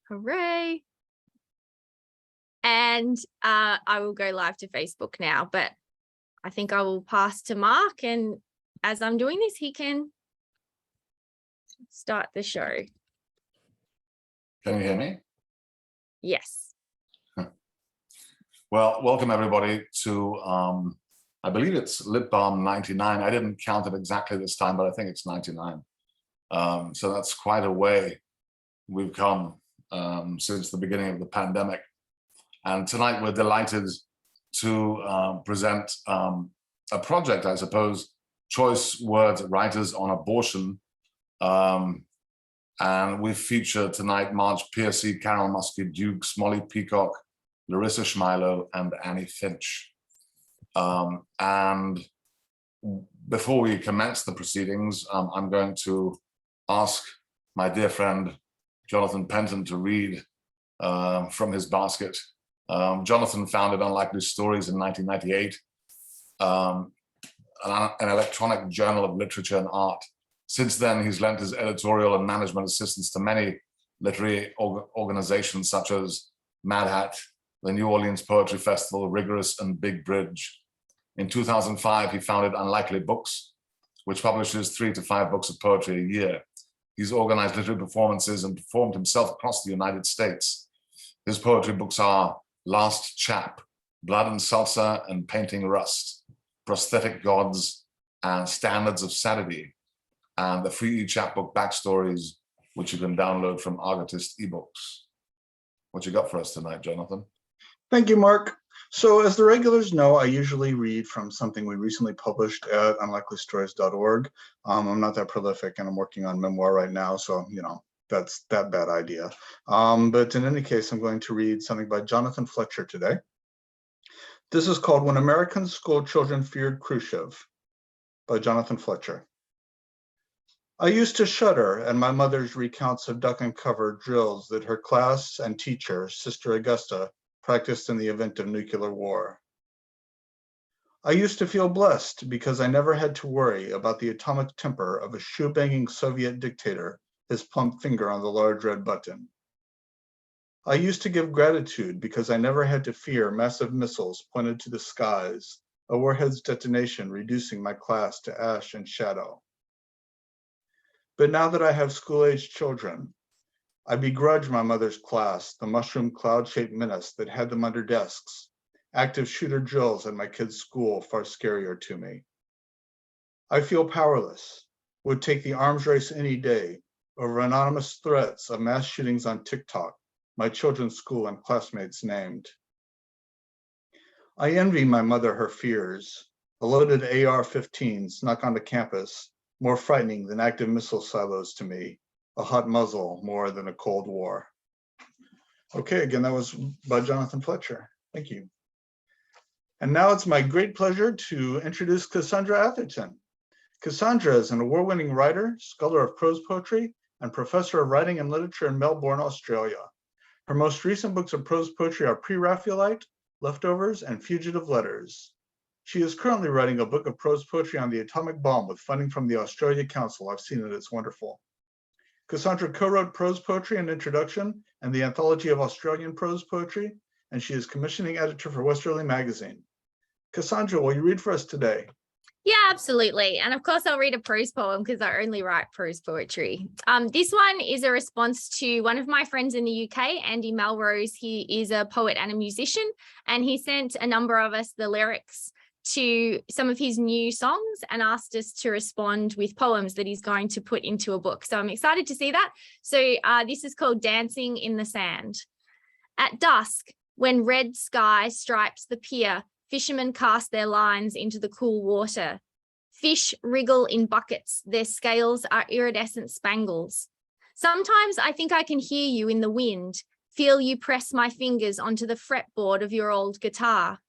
Hooray. And I will go live to Facebook now, but I think I will pass to Mark. And as I'm doing this, he can start the show. Can you hear me? Yes. Well, welcome everybody to, I believe it's Lit Balm 99. I didn't count it exactly this time, but I think it's 99. So that's quite a way we've come since the beginning of the pandemic. And tonight we're delighted to present a project, I suppose, Choice Words Writers on Abortion. And we feature tonight Marge Piercy, Carol Muske-Dukes, Molly Peacock, Larissa Shmailo, and Annie Finch. And before we commence the proceedings, I'm going to ask my dear friend Jonathan Penton to read from his basket. Jonathan founded Unlikely Stories in 1998, an electronic journal of literature and art. Since then, he's lent his editorial and management assistance to many literary organizations such as Mad Hat, the New Orleans Poetry Festival, Rigorous, and Big Bridge. In 2005, he founded Unlikely Books, which publishes 3 to 5 books of poetry a year. He's organized literary performances and performed himself across the United States. His poetry books are Last Chap, Blood and Salsa and Painting Rust, Prosthetic Gods, and Standards of Sanity, and the free e-chapbook Backstories, which you can download from Argotist eBooks. What you got for us tonight, Jonathan? Thank you, Mark. So as the regulars know, I usually read from something we recently published at unlikelystories.org. I'm not that prolific and I'm working on memoir right now, so that's that bad idea. But in any case, I'm going to read something by Jonathan Fletcher today. This is called When American School Children Feared Khrushchev by Jonathan Fletcher. I used to shudder at my mother's recounts of duck and cover drills that her class and teacher, Sister Augusta, practiced in the event of nuclear war. I used to feel blessed because I never had to worry about the atomic temper of a shoe-banging Soviet dictator, his plump finger on the large red button. I used to give gratitude because I never had to fear massive missiles pointed to the skies, a warhead's detonation reducing my class to ash and shadow. But now that I have school-aged children, I begrudge my mother's class the mushroom cloud-shaped menace that had them under desks. Active shooter drills at my kids' school far scarier to me. I feel powerless, would take the arms race any day over anonymous threats of mass shootings on TikTok, my children's school and classmates named. I envy my mother her fears. The loaded AR-15s snuck onto campus, more frightening than active missile silos to me, a hot muzzle more than a Cold War. Okay, again, that was by Jonathan Fletcher. Thank you. And now it's my great pleasure to introduce Cassandra Atherton. Cassandra is an award-winning writer, scholar of prose poetry, and professor of writing and literature in Melbourne, Australia. Her most recent books of prose poetry are Pre-Raphaelite, Leftovers, and Fugitive Letters. She is currently writing a book of prose poetry on the atomic bomb with funding from the Australia Council. I've seen it, it's wonderful. Cassandra co-wrote Prose Poetry and Introduction and the Anthology of Australian Prose Poetry, and she is commissioning editor for Westerly Magazine. Cassandra, will you read for us today? Yeah, absolutely. And of course, I'll read a prose poem because I only write prose poetry. This one is a response to one of my friends in the UK, Andy Melrose. He is a poet and a musician, and he sent a number of us the lyrics to some of his new songs and asked us to respond with poems that he's going to put into a book. So I'm excited to see that. So this is called Dancing in the Sand. At dusk, when red sky stripes the pier, fishermen cast their lines into the cool water. Fish wriggle in buckets, their scales are iridescent spangles. Sometimes I think I can hear you in the wind, feel you press my fingers onto the fretboard of your old guitar.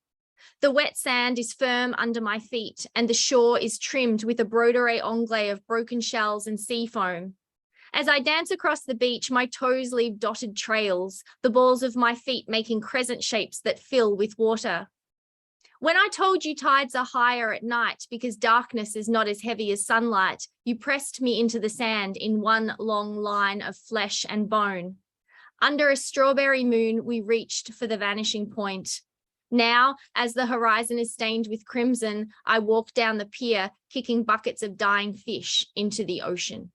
The wet sand is firm under my feet, and the shore is trimmed with a broderie anglais of broken shells and sea foam. As I dance across the beach, my toes leave dotted trails, the balls of my feet making crescent shapes that fill with water. When I told you tides are higher at night because darkness is not as heavy as sunlight, you pressed me into the sand in one long line of flesh and bone. Under a strawberry moon, we reached for the vanishing point. Now, as the horizon is stained with crimson, I walk down the pier, kicking buckets of dying fish into the ocean.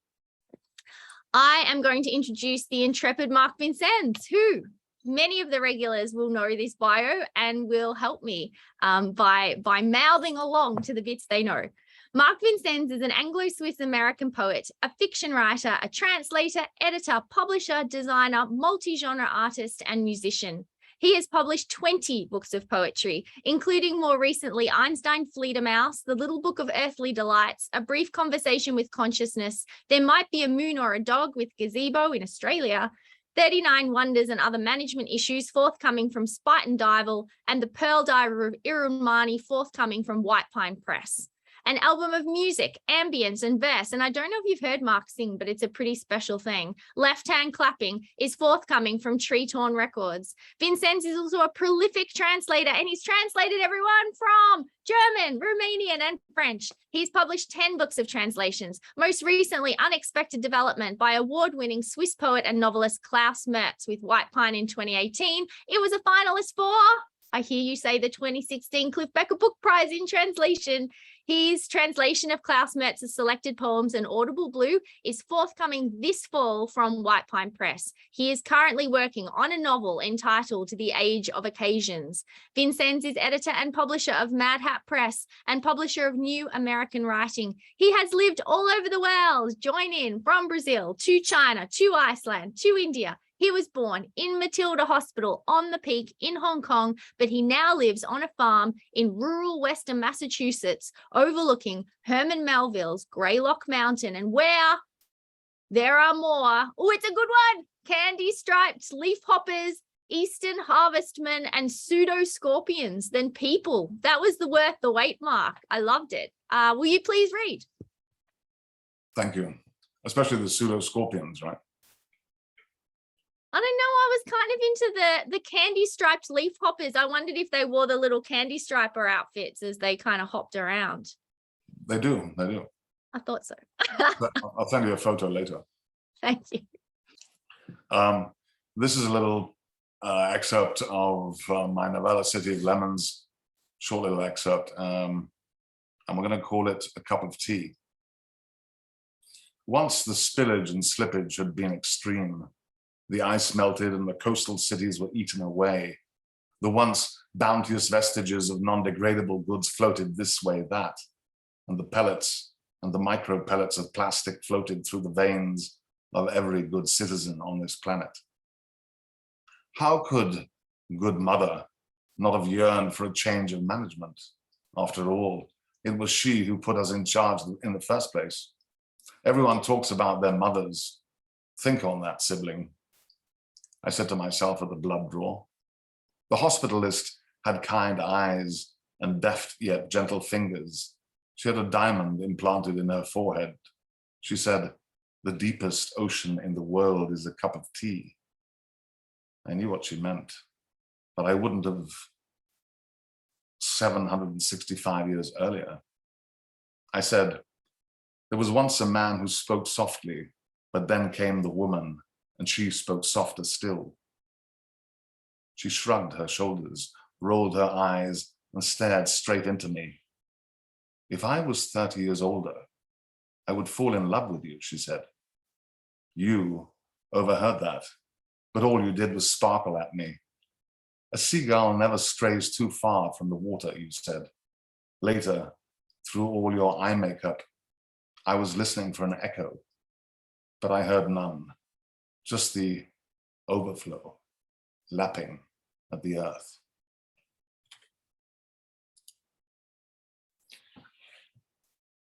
I am going to introduce the intrepid Mark Vincennes, who many of the regulars will know this bio and will help me by mouthing along to the bits they know. Mark Vincennes is an Anglo-Swiss American poet, a fiction writer, a translator, editor, publisher, designer, multi-genre artist, and musician. He has published 20 books of poetry, including more recently Einstein Fledermaus, The Little Book of Earthly Delights, A Brief Conversation with Consciousness, There Might Be a Moon or a Dog with Gazebo in Australia, 39 Wonders and Other Management Issues, forthcoming from Spite and Dival, and The Pearl Diver of Irumani, forthcoming from White Pine Press. An album of music, ambience, and verse. And I don't know if you've heard Mark sing, but it's a pretty special thing. Left Hand Clapping is forthcoming from Tree Torn Records. Vincennes is also a prolific translator, and he's translated everyone from German, Romanian, and French. He's published 10 books of translations, most recently Unexpected Development by award-winning Swiss poet and novelist Klaus Mertz with White Pine in 2018. It was a finalist for, I hear you say, the 2016 Cliff Becker Book Prize in Translation. His translation of Klaus Mertz's selected poems, An Audible Blue, is forthcoming this fall from White Pine Press. He is currently working on a novel entitled The Age of Occasions. Vincennes is editor and publisher of Mad Hat Press and publisher of New American Writing. He has lived all over the world. Join in from Brazil to China, to Iceland, to India. He was born in Matilda Hospital on the Peak in Hong Kong, but he now lives on a farm in rural Western Massachusetts, overlooking Herman Melville's Greylock Mountain, and where there are more, oh, it's a good one, candy-striped leafhoppers, eastern harvestmen, and pseudo-scorpions than people. That was the worth the wait, Mark. I loved it. Will you please read? Thank you. Especially the pseudo-scorpions, right? I don't know. I was kind of into the candy striped leaf hoppers. I wondered if they wore the little candy striper outfits as they kind of hopped around. They do. They do. I thought so. I'll send you a photo later. Thank you. This is a little excerpt of my novella, City of Lemons, short little excerpt. And we're going to call it A Cup of Tea. Once the spillage and slippage had been extreme. The ice melted and the coastal cities were eaten away. The once bounteous vestiges of non-degradable goods floated this way, that, and the pellets and the micro pellets of plastic floated through the veins of every good citizen on this planet. How could good mother not have yearned for a change of management? After all, it was she who put us in charge in the first place. Everyone talks about their mothers. Think on that, sibling. I said to myself at the blood draw. The hospitalist had kind eyes and deft yet gentle fingers. She had a diamond implanted in her forehead. She said, the deepest ocean in the world is a cup of tea. I knew what she meant, but I wouldn't have 765 years earlier. I said, there was once a man who spoke softly, but then came the woman, and she spoke softer still. She shrugged her shoulders, rolled her eyes, and stared straight into me. If I was 30 years older, I would fall in love with you, she said. You overheard that, but all you did was sparkle at me. A seagull never strays too far from the water, you said. Later, through all your eye makeup, I was listening for an echo, but I heard none. Just the overflow, lapping at the earth.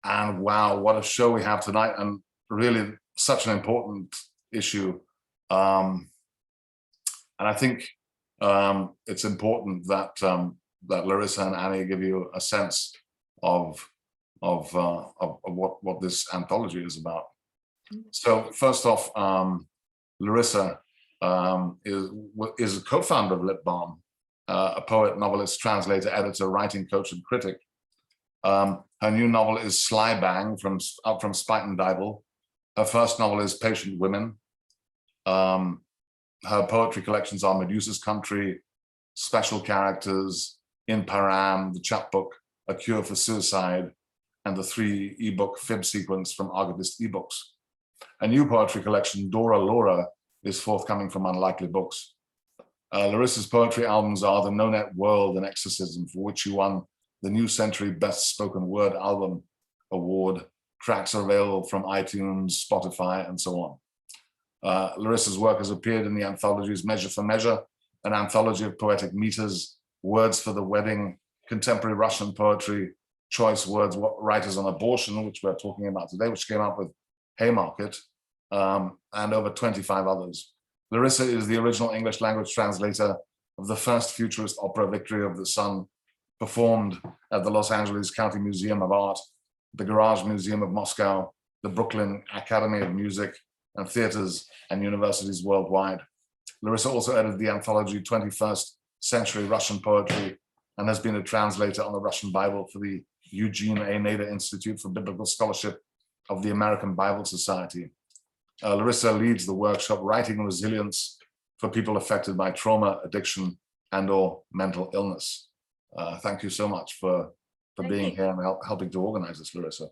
And wow, what a show we have tonight, and really such an important issue. And I think it's important that that Larissa and Annie give you a sense of what this anthology is about. So first off, Larissa is a co-founder of Lit Balm, a poet, novelist, translator, editor, writing coach, and critic. Her new novel is Sly Bang up from Spite and Dival. Her first novel is Patient Women. Her poetry collections are Medusa's Country, Special Characters, In Param, the chapbook, A Cure for Suicide, and the 3 ebook fib sequence from Archivist eBooks. A new poetry collection, Dora Laura, is forthcoming from Unlikely Books. Larissa's poetry albums are The No Net World and Exorcism, for which she won the New Century Best Spoken Word Album Award. Tracks are available from iTunes, Spotify, and so on. Larissa's work has appeared in the anthologies Measure for Measure, an anthology of poetic meters, Words for the Wedding, Contemporary Russian Poetry, Choice Words, Writers on Abortion, which we're talking about today, which came out with Haymarket, and over 25 others. Larissa is the original English language translator of the first futurist opera, Victory of the Sun, performed at the Los Angeles County Museum of Art, the Garage Museum of Moscow, the Brooklyn Academy of Music, and theaters and universities worldwide. Larissa also edited the anthology 21st Century Russian Poetry and has been a translator on the Russian Bible for the Eugene A. Nader Institute for Biblical Scholarship of the American Bible Society. Larissa leads the workshop Writing Resilience for people affected by trauma, addiction, and/or mental illness. Thank you so much for being here and helping to organize this, Larissa.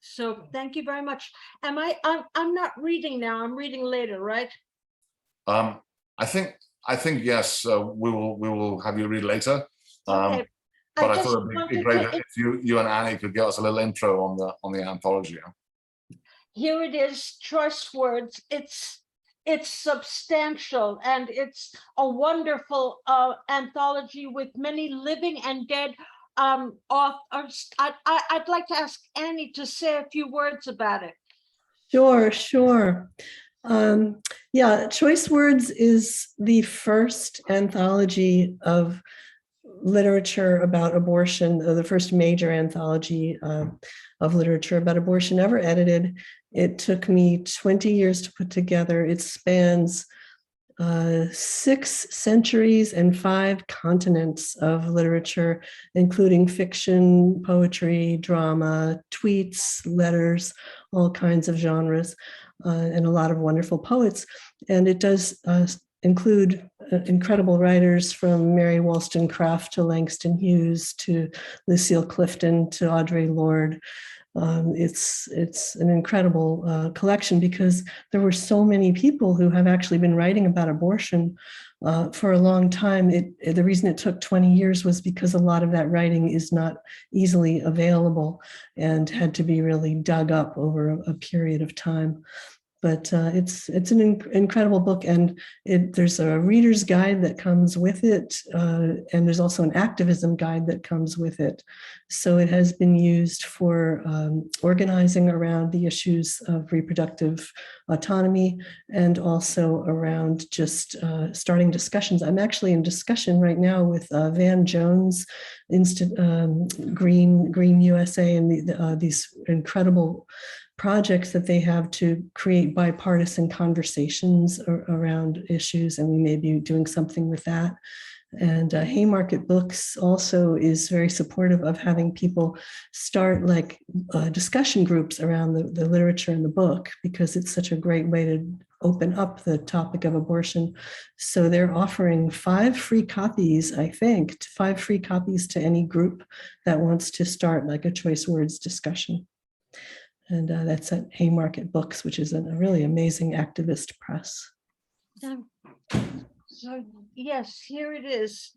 So thank you very much. I'm not reading now, I'm reading later, right? I think yes, we will have you read later. Okay. But I thought it'd be great if you and Annie could give us a little intro on the anthology. Here it is, Choice Words. It's substantial, and it's a wonderful anthology with many living and dead authors. I'd like to ask Annie to say a few words about it. Sure. Yeah, Choice Words is the first anthology of literature about abortion, the first major anthology of literature about abortion ever edited. It took me 20 years to put together. It spans 6 centuries and 5 continents of literature, including fiction, poetry, drama, tweets, letters, all kinds of genres, and a lot of wonderful poets. And it does include incredible writers from Mary Wollstonecraft to Langston Hughes to Lucille Clifton to Audre Lorde. It's an incredible collection because there were so many people who have actually been writing about abortion for a long time. The reason it took 20 years was because a lot of that writing is not easily available and had to be really dug up over a period of time. But it's an incredible book, and there's a reader's guide that comes with it, and there's also an activism guide that comes with it. So it has been used for organizing around the issues of reproductive autonomy and also around just starting discussions. I'm actually in discussion right now with Van Jones, Green USA, and these incredible projects that they have to create bipartisan conversations around issues, and we may be doing something with that. And Haymarket Books also is very supportive of having people start like discussion groups around the literature and the book, because it's such a great way to open up the topic of abortion. So they're offering 5 free copies, I think, 5 free copies to any group that wants to start like a Choice Words discussion. And that's at Haymarket Books, which is a really amazing activist press. So yes, here it is.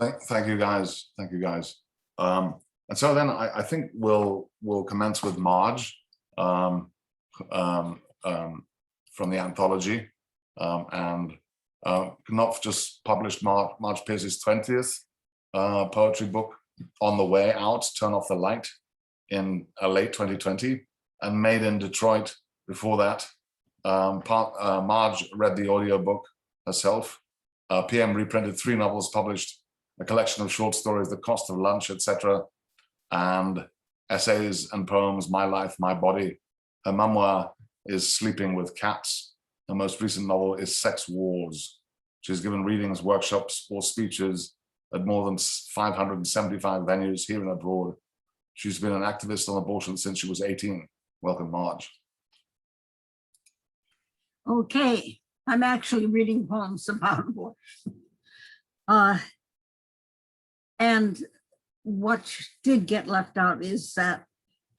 Thank you, guys. And so then I think we'll commence with Marge from the anthology, and Knopf just published Marge Piercy's 20th poetry book, On the Way Out, Turn Off the Light, in late 2020, and Made in Detroit before that. Marge read the audiobook herself. PM reprinted 3 novels, published a collection of short stories, The Cost of Lunch, etc., and essays and poems, My Life, My Body. Her memoir is Sleeping with Cats. Her most recent novel is Sex Wars. She's given readings, workshops, or speeches at more than 575 venues here and abroad. She's been an activist on abortion since she was 18. Welcome, Marge. Okay, I'm actually reading poems about abortion. And what did get left out is that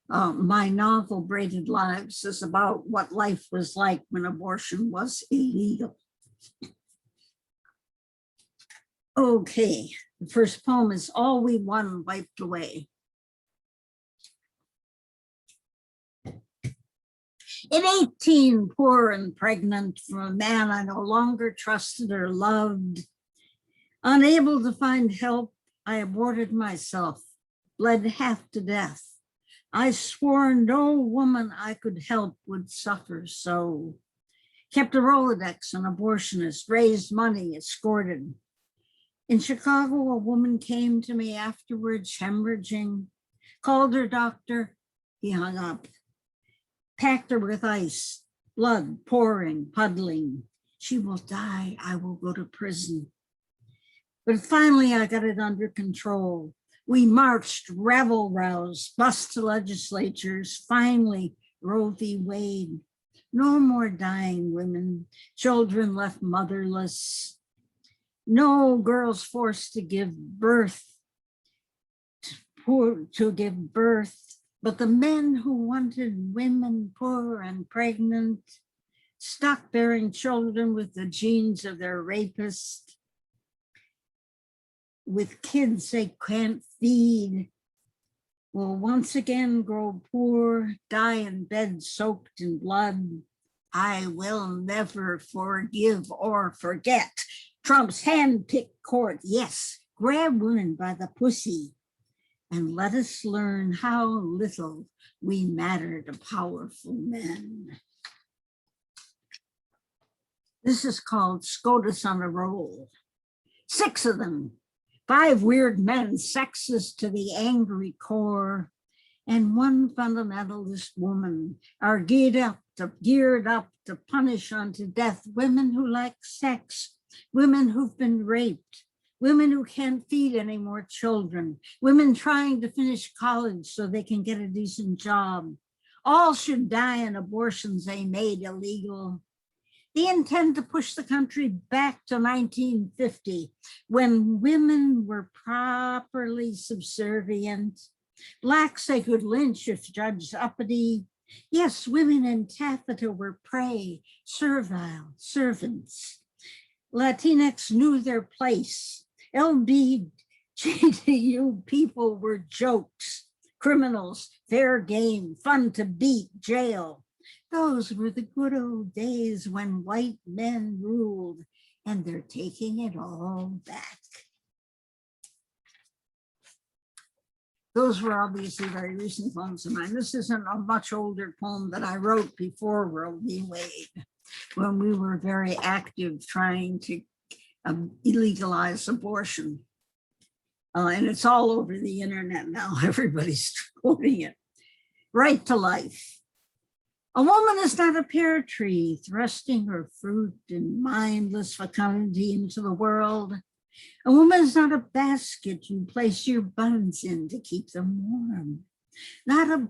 my novel, Braided Lives, is about what life was like when abortion was illegal. Okay, the first poem is All We Won Wiped Away. At 18, poor and pregnant from a man I no longer trusted or loved, unable to find help, I aborted myself, bled half to death. I swore no woman I could help would suffer so. Kept a Rolodex on abortionists, raised money, escorted. In Chicago, a woman came to me afterwards, hemorrhaging, called her doctor, he hung up. Packed her with ice, blood pouring, puddling. She will die, I will go to prison. But finally I got it under control. We marched, rabble-roused, bust to legislatures, finally Roe v. Wade. No more dying women, children left motherless. No girls forced to give birth, but the men who wanted women poor and pregnant, stuck bearing children with the genes of their rapist, with kids they can't feed, will once again grow poor, die in bed soaked in blood. I will never forgive or forget Trump's hand-picked court. Yes, grab women by the pussy and let us learn how little we matter to powerful men. This is called SCOTUS on a Roll. 6 of them, 5 weird men, sexist to the angry core, and 1 fundamentalist woman are geared up to punish unto death women who like sex, women who've been raped, women who can't feed any more children, women trying to finish college so they can get a decent job. All should die in abortions they made illegal. They intend to push the country back to 1950, when women were properly subservient. Blacks they could lynch if judged uppity. Yes, women in taffeta were prey, servile servants. Latinx knew their place. LGBTQ people were jokes, criminals, fair game, fun to beat, jail. Those were the good old days when white men ruled, and they're taking it all back. Those were obviously very recent poems of mine. This isn't a much older poem that I wrote before Roe v. Wade, when we were very active trying to illegalize abortion. And it's all over the internet now. Everybody's quoting it. Right to life. A woman is not a pear tree thrusting her fruit in mindless fecundity into the world. A woman is not a basket you place your buns in to keep them warm. Not a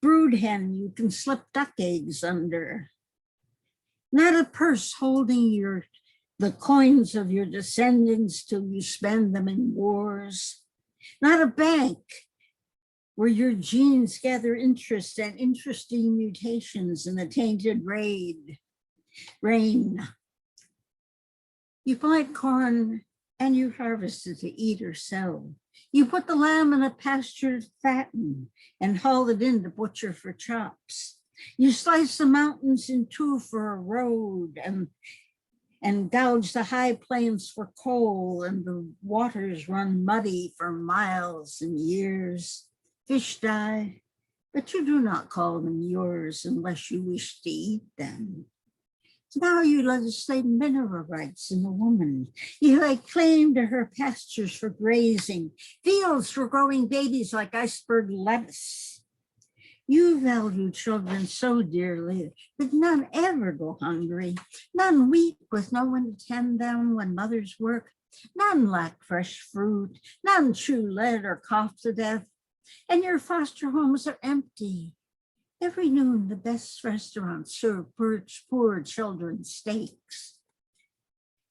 brood hen you can slip duck eggs under. Not a purse holding the coins of your descendants till you spend them in wars. Not a bank where your genes gather interest and interesting mutations in the tainted rain. You plant corn and you harvest it to eat or sell. You put the lamb in a pasture to fatten and haul it in to butcher for chops. You slice the mountains in 2 for a road and gouge the high plains for coal, and the waters run muddy for miles and years. Fish die, but you do not call them yours unless you wish to eat them. Now you legislate mineral rights in the woman. You lay claim to her pastures for grazing, fields for growing babies like iceberg lettuce. You value children so dearly that none ever go hungry, none weep with no one to tend them when mothers work, none lack fresh fruit, none chew lead or cough to death, and your foster homes are empty. Every noon, the best restaurants serve poor children steaks.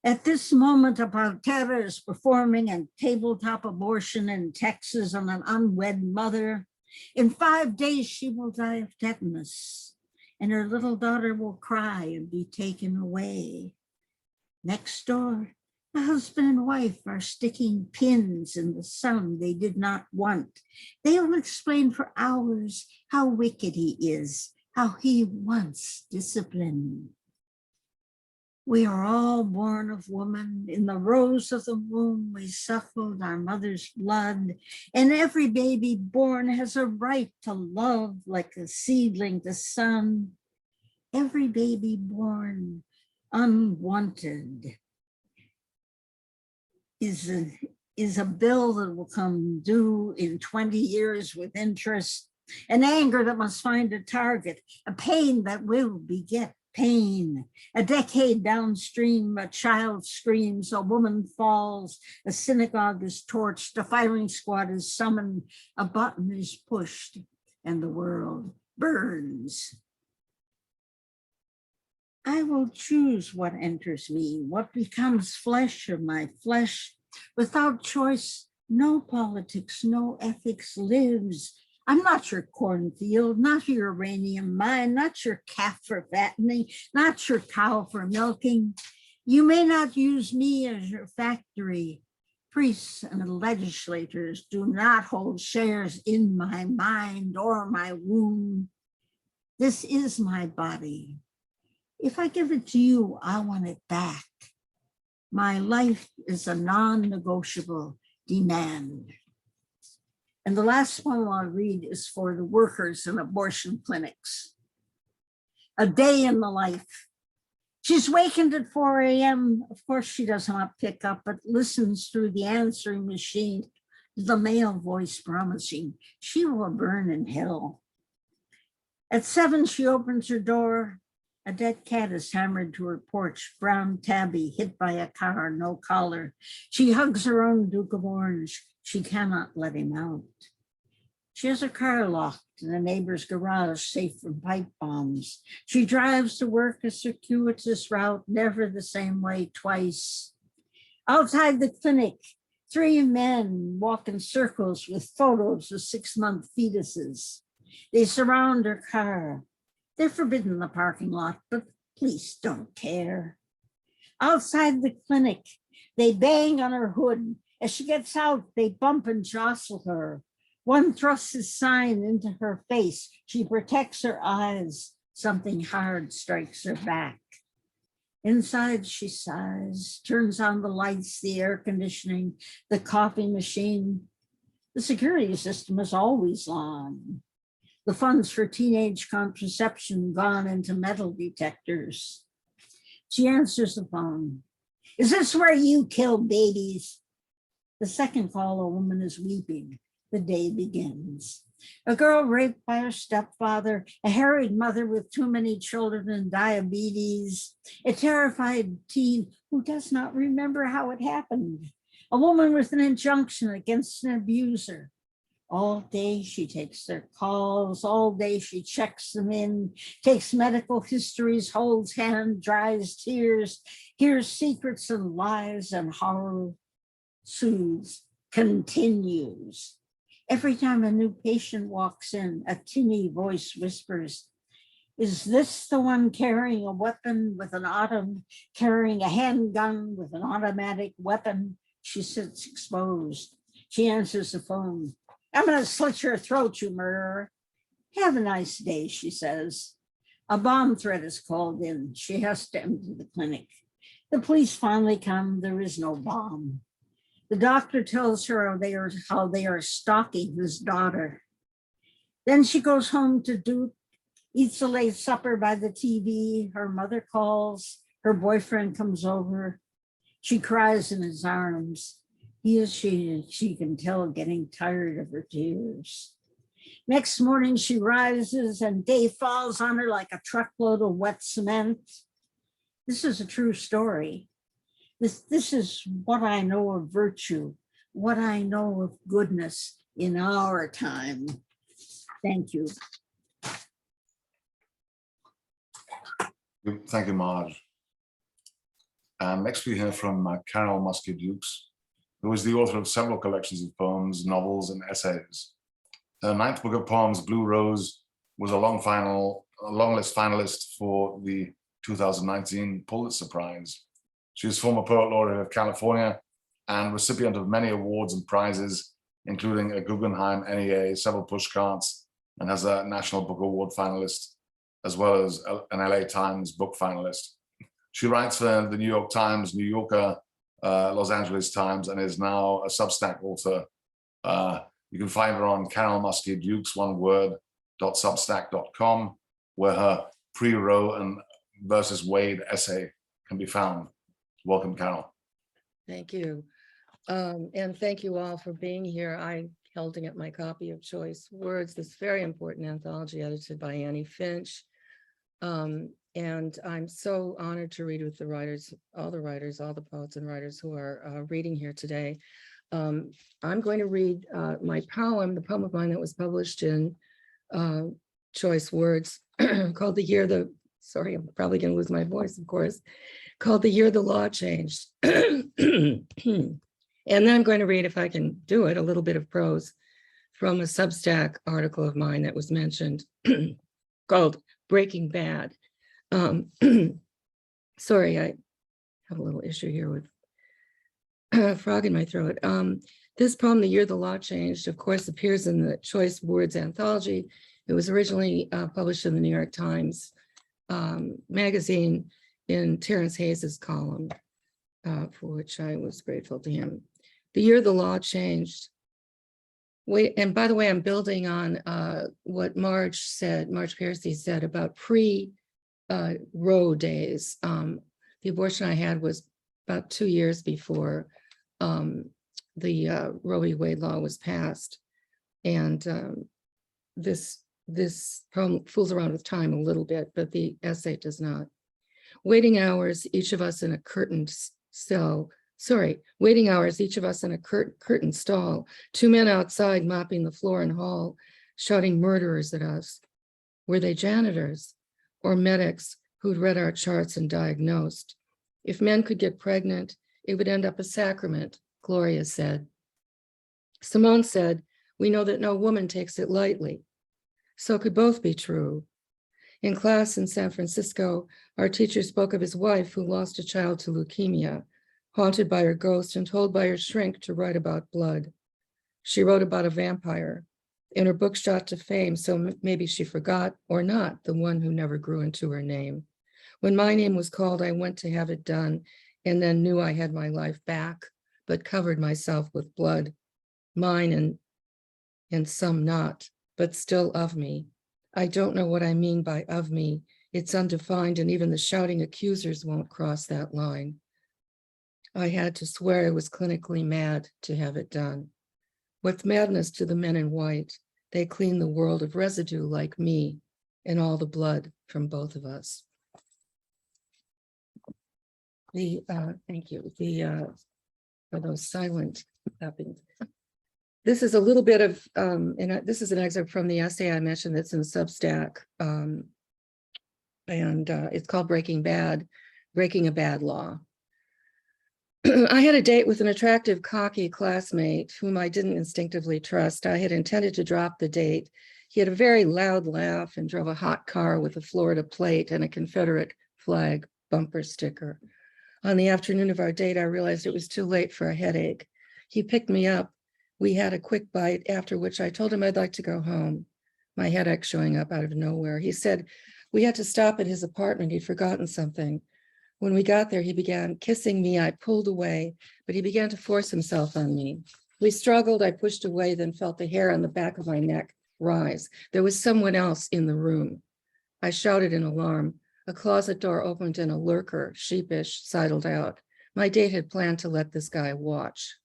At this moment, a parterre is performing a tabletop abortion in Texas on an unwed mother. In 5 days, she will die of tetanus, and her little daughter will cry and be taken away. Next door, a husband and wife are sticking pins in the son they did not want. They will explain for hours how wicked he is, how he wants discipline. We are all born of woman. In the rose of the womb, we suckled our mother's blood, and every baby born has a right to love like a seedling the sun. Every baby born unwanted is a bill that will come due in 20 years with interest, an anger that must find a target, a pain that will beget pain. A decade downstream, a child screams, a woman falls, a synagogue is torched, a firing squad is summoned, a button is pushed, and the world burns. I will choose what enters me, what becomes flesh of my flesh. Without choice, no politics, no ethics lives. I'm not your cornfield, not your uranium mine, not your calf for fattening, not your cow for milking. You may not use me as your factory. Priests and legislators do not hold shares in my mind or my womb. This is my body. If I give it to you, I want it back. My life is a non-negotiable demand. And the last one I'll read is for the workers in abortion clinics. A day in the life. She's wakened at 4 a.m. Of course, she does not pick up, but listens through the answering machine to the male voice promising she will burn in hell. At 7, she opens her door. A dead cat is hammered to her porch, brown tabby, hit by a car, no collar. She hugs her own Duke of Orange. She cannot let him out. She has her car locked in a neighbor's garage, safe from pipe bombs. She drives to work a circuitous route, never the same way twice. Outside the clinic, 3 men walk in circles with photos of 6-month fetuses. They surround her car. They're forbidden in the parking lot, but police don't care. Outside the clinic, they bang on her hood. As she gets out, they bump and jostle her. One thrusts his sign into her face. She protects her eyes. Something hard strikes her back. Inside, she sighs, turns on the lights, the air conditioning, the coffee machine. The security system is always on. The funds for teenage contraception gone into metal detectors. She answers the phone. Is this where you kill babies? The second call, a woman is weeping. The day begins. A girl raped by her stepfather, a harried mother with too many children and diabetes, a terrified teen who does not remember how it happened, a woman with an injunction against an abuser. All day she takes their calls, all day she checks them in, takes medical histories, holds hand, dries tears, hears secrets and lies and horror, soothes, continues. Every time a new patient walks in, a tinny voice whispers, is this the one carrying a weapon with an carrying a handgun with an automatic weapon? She sits exposed. She answers the phone. I'm going to slit your throat, you murderer. Have a nice day, she says. A bomb threat is called in. She has to enter the clinic. The police finally come. There is no bomb. The doctor tells her how they are stalking his daughter. Then she goes home to Duke, eats a late supper by the TV. Her mother calls. Her boyfriend comes over. She cries in his arms. She can tell, getting tired of her tears. Next morning, she rises and day falls on her like a truckload of wet cement. This is a true story. This is what I know of virtue, what I know of goodness in our time. Thank you. Thank you, Marge. And next we hear from Carol Muske-Dukes, who is the author of several collections of poems, novels, and essays. Her 9th book of poems, Blue Rose, was a long list finalist for the 2019 Pulitzer Prize. She is former Poet Laureate of California and recipient of many awards and prizes, including a Guggenheim NEA, several pushcarts, and has a National Book Award finalist, as well as an LA Times book finalist. She writes for the New York Times, New Yorker, Los Angeles Times, and is now a Substack author. You can find her on Carol Muske-Dukes, one word, .substack.com, where her Pre-Roe and versus Wade essay can be found. Welcome, Carol. Thank you. And thank you all for being here. I'm holding up my copy of Choice Words, this very important anthology edited by Annie Finch. And I'm so honored to read with the writers, all the poets and writers who are reading here today. I'm going to read my poem, the poem of mine that was published in Choice Words called The Year the, sorry, I'm probably going to lose my voice, of course, called The Year the Law Changed. And then I'm going to read, if I can do it, a little bit of prose from a Substack article of mine that was mentioned called Breaking Bad. Sorry, I have a little issue here with a frog in my throat. This poem, The Year the Law Changed, of course, appears in the Choice Words anthology. It was originally published in the New York Times magazine in Terrence Hayes's column, for which I was grateful to him. The Year the Law Changed. Wait, and by the way, I'm building on what Marge Piercy said about pre-Roe days. The abortion I had was about 2 years before the Roe v. Wade law was passed. And this poem fools around with time a little bit, but the essay does not. Waiting hours, each of us in a curtained cell. Waiting hours, each of us in a curtained stall. 2 men outside mopping the floor and hall, shouting murderers at us. Were they janitors or medics who'd read our charts and diagnosed? If men could get pregnant, it would end up a sacrament, Gloria said. Simone said, we know that no woman takes it lightly. So could both be true. In class in San Francisco, our teacher spoke of his wife who lost a child to leukemia, haunted by her ghost and told by her shrink to write about blood. She wrote about a vampire in her book Shot to Fame, so maybe she forgot or not the one who never grew into her name. When my name was called, I went to have it done and then knew I had my life back, but covered myself with blood, mine and some not, but still of me. I don't know what I mean by of me. It's undefined, and even the shouting accusers won't cross that line. I had to swear I was clinically mad to have it done. What's madness to the men in white? They clean the world of residue like me and all the blood from both of us. Thank you. For those silent tappings. This is a little bit of, this is an excerpt from the essay I mentioned that's in Substack. And it's called Breaking a Bad Law. I had a date with an attractive, cocky classmate whom I didn't instinctively trust. I had intended to drop the date. He had a very loud laugh and drove a hot car with a Florida plate and a Confederate flag bumper sticker. On the afternoon of our date, I realized it was too late for a headache. He picked me up. We had a quick bite, after which I told him I'd like to go home. My headache showing up out of nowhere. He said we had to stop at his apartment. He'd forgotten something. When we got there, he began kissing me. I pulled away, but he began to force himself on me. We struggled. I pushed away, then felt the hair on the back of my neck rise. There was someone else in the room. I shouted in alarm. A closet door opened and a lurker, sheepish, sidled out. My date had planned to let this guy watch.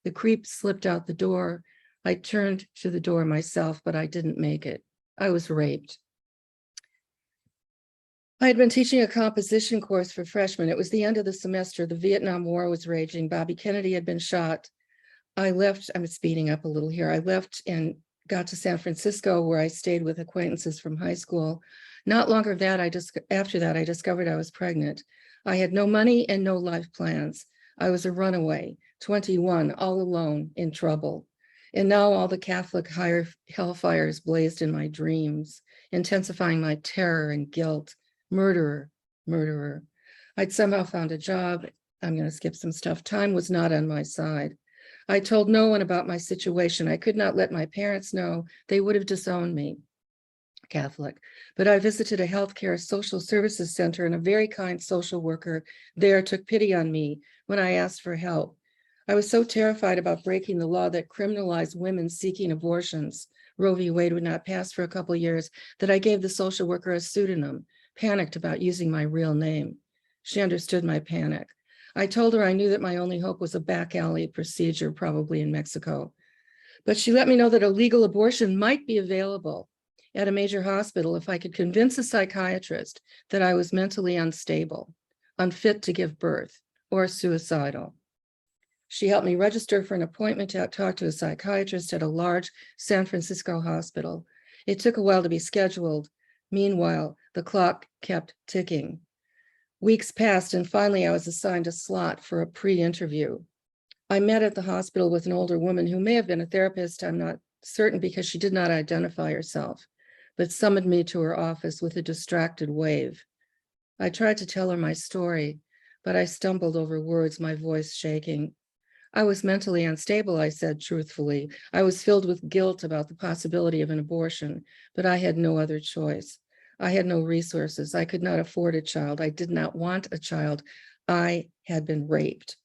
The creep slipped out the door. I turned to the door myself, but I didn't make it. I was raped. I had been teaching a composition course for freshmen. It was the end of the semester. The Vietnam War was raging. Bobby Kennedy had been shot. I left, I'm speeding up a little here. I left and got to San Francisco, where I stayed with acquaintances from high school. Not long after that, I discovered I was pregnant. I had no money and no life plans. I was a runaway, 21, all alone, in trouble. And now all the Catholic hellfires blazed in my dreams, intensifying my terror and guilt. Murderer, murderer. I'd somehow found a job. I'm going to skip some stuff. Time was not on my side. I told no one about my situation. I could not let my parents know. They would have disowned me. Catholic, but I visited a healthcare social services center, and a very kind social worker there took pity on me when I asked for help. I was so terrified about breaking the law that criminalized women seeking abortions, Roe v. Wade, would not pass for a couple of years, that I gave the social worker a pseudonym, panicked about using my real name. She understood my panic. I told her I knew that my only hope was a back alley procedure, probably in Mexico. But she let me know that a legal abortion might be available at a major hospital if I could convince a psychiatrist that I was mentally unstable, unfit to give birth, or suicidal. She helped me register for an appointment to talk to a psychiatrist at a large San Francisco hospital. It took a while to be scheduled. Meanwhile, the clock kept ticking. Weeks passed, and finally I was assigned a slot for a pre-interview. I met at the hospital with an older woman who may have been a therapist, I'm not certain, because she did not identify herself, but summoned me to her office with a distracted wave. I tried to tell her my story, but I stumbled over words, my voice shaking. I was mentally unstable, I said truthfully. I was filled with guilt about the possibility of an abortion, but I had no other choice. I had no resources. I could not afford a child. I did not want a child. I had been raped.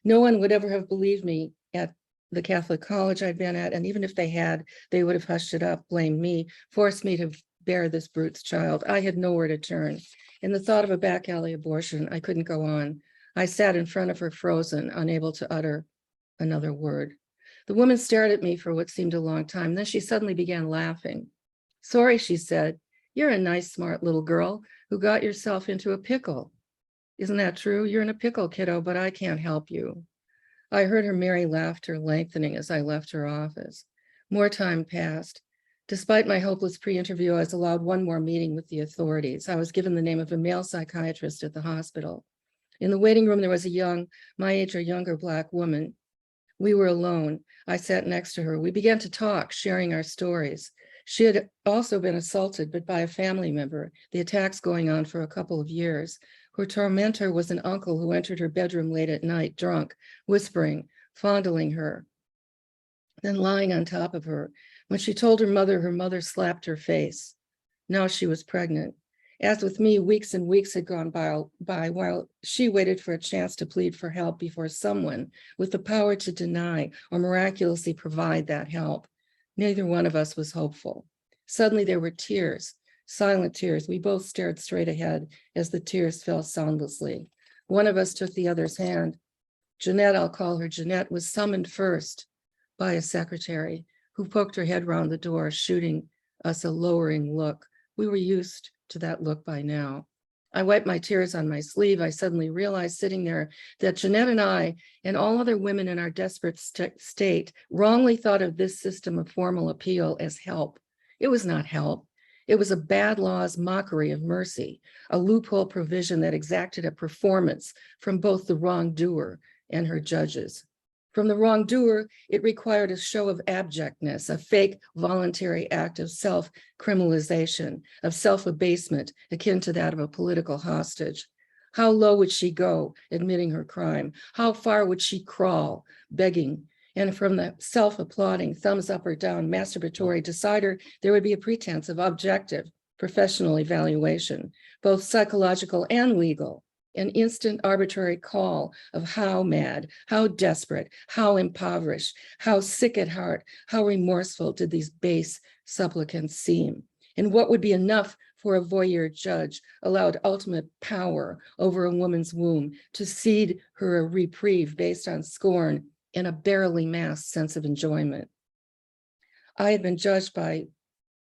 No one would ever have believed me at the Catholic college I'd been at, and even if they had, they would have hushed it up, blamed me, forced me to bear this brute's child. I had nowhere to turn. In the thought of a back alley abortion, I couldn't go on. I sat in front of her, frozen, unable to utter another word. The woman stared at me for what seemed a long time. Then she suddenly began laughing. Sorry, she said. You're a nice, smart little girl who got yourself into a pickle. Isn't that true? You're in a pickle, kiddo, but I can't help you. I heard her merry laughter lengthening as I left her office. More time passed. Despite my hopeless pre-interview, I was allowed one more meeting with the authorities. I was given the name of a male psychiatrist at the hospital. In the waiting room, there was a my age or younger Black woman. We were alone. I sat next to her. We began to talk, sharing our stories. She had also been assaulted, but by a family member, the attacks going on for a couple of years. Her tormentor was an uncle who entered her bedroom late at night, drunk, whispering, fondling her, then lying on top of her. When she told her mother slapped her face. Now she was pregnant. As with me, weeks and weeks had gone by while she waited for a chance to plead for help before someone with the power to deny or miraculously provide that help. Neither one of us was hopeful. Suddenly there were tears, silent tears. We both stared straight ahead as the tears fell soundlessly. One of us took the other's hand. Jeanette, I'll call her Jeanette, was summoned first by a secretary who poked her head round the door, shooting us a lowering look. We were used to that look by now. I wiped my tears on my sleeve. I suddenly realized sitting there that Jeanette and I and all other women in our desperate state wrongly thought of this system of formal appeal as help. It was not help. It was a bad law's mockery of mercy, a loophole provision that exacted a performance from both the wrongdoer and her judges. From the wrongdoer, it required a show of abjectness, a fake voluntary act of self-criminalization, of self-abasement, akin to that of a political hostage. How low would she go, admitting her crime? How far would she crawl, begging? And from the self-applauding, thumbs up or down, masturbatory decider, there would be a pretense of objective, professional evaluation, both psychological and legal. An instant arbitrary call of how mad, how desperate, how impoverished, how sick at heart, how remorseful did these base supplicants seem? And what would be enough for a voyeur judge allowed ultimate power over a woman's womb to cede her a reprieve based on scorn and a barely masked sense of enjoyment? I had been judged by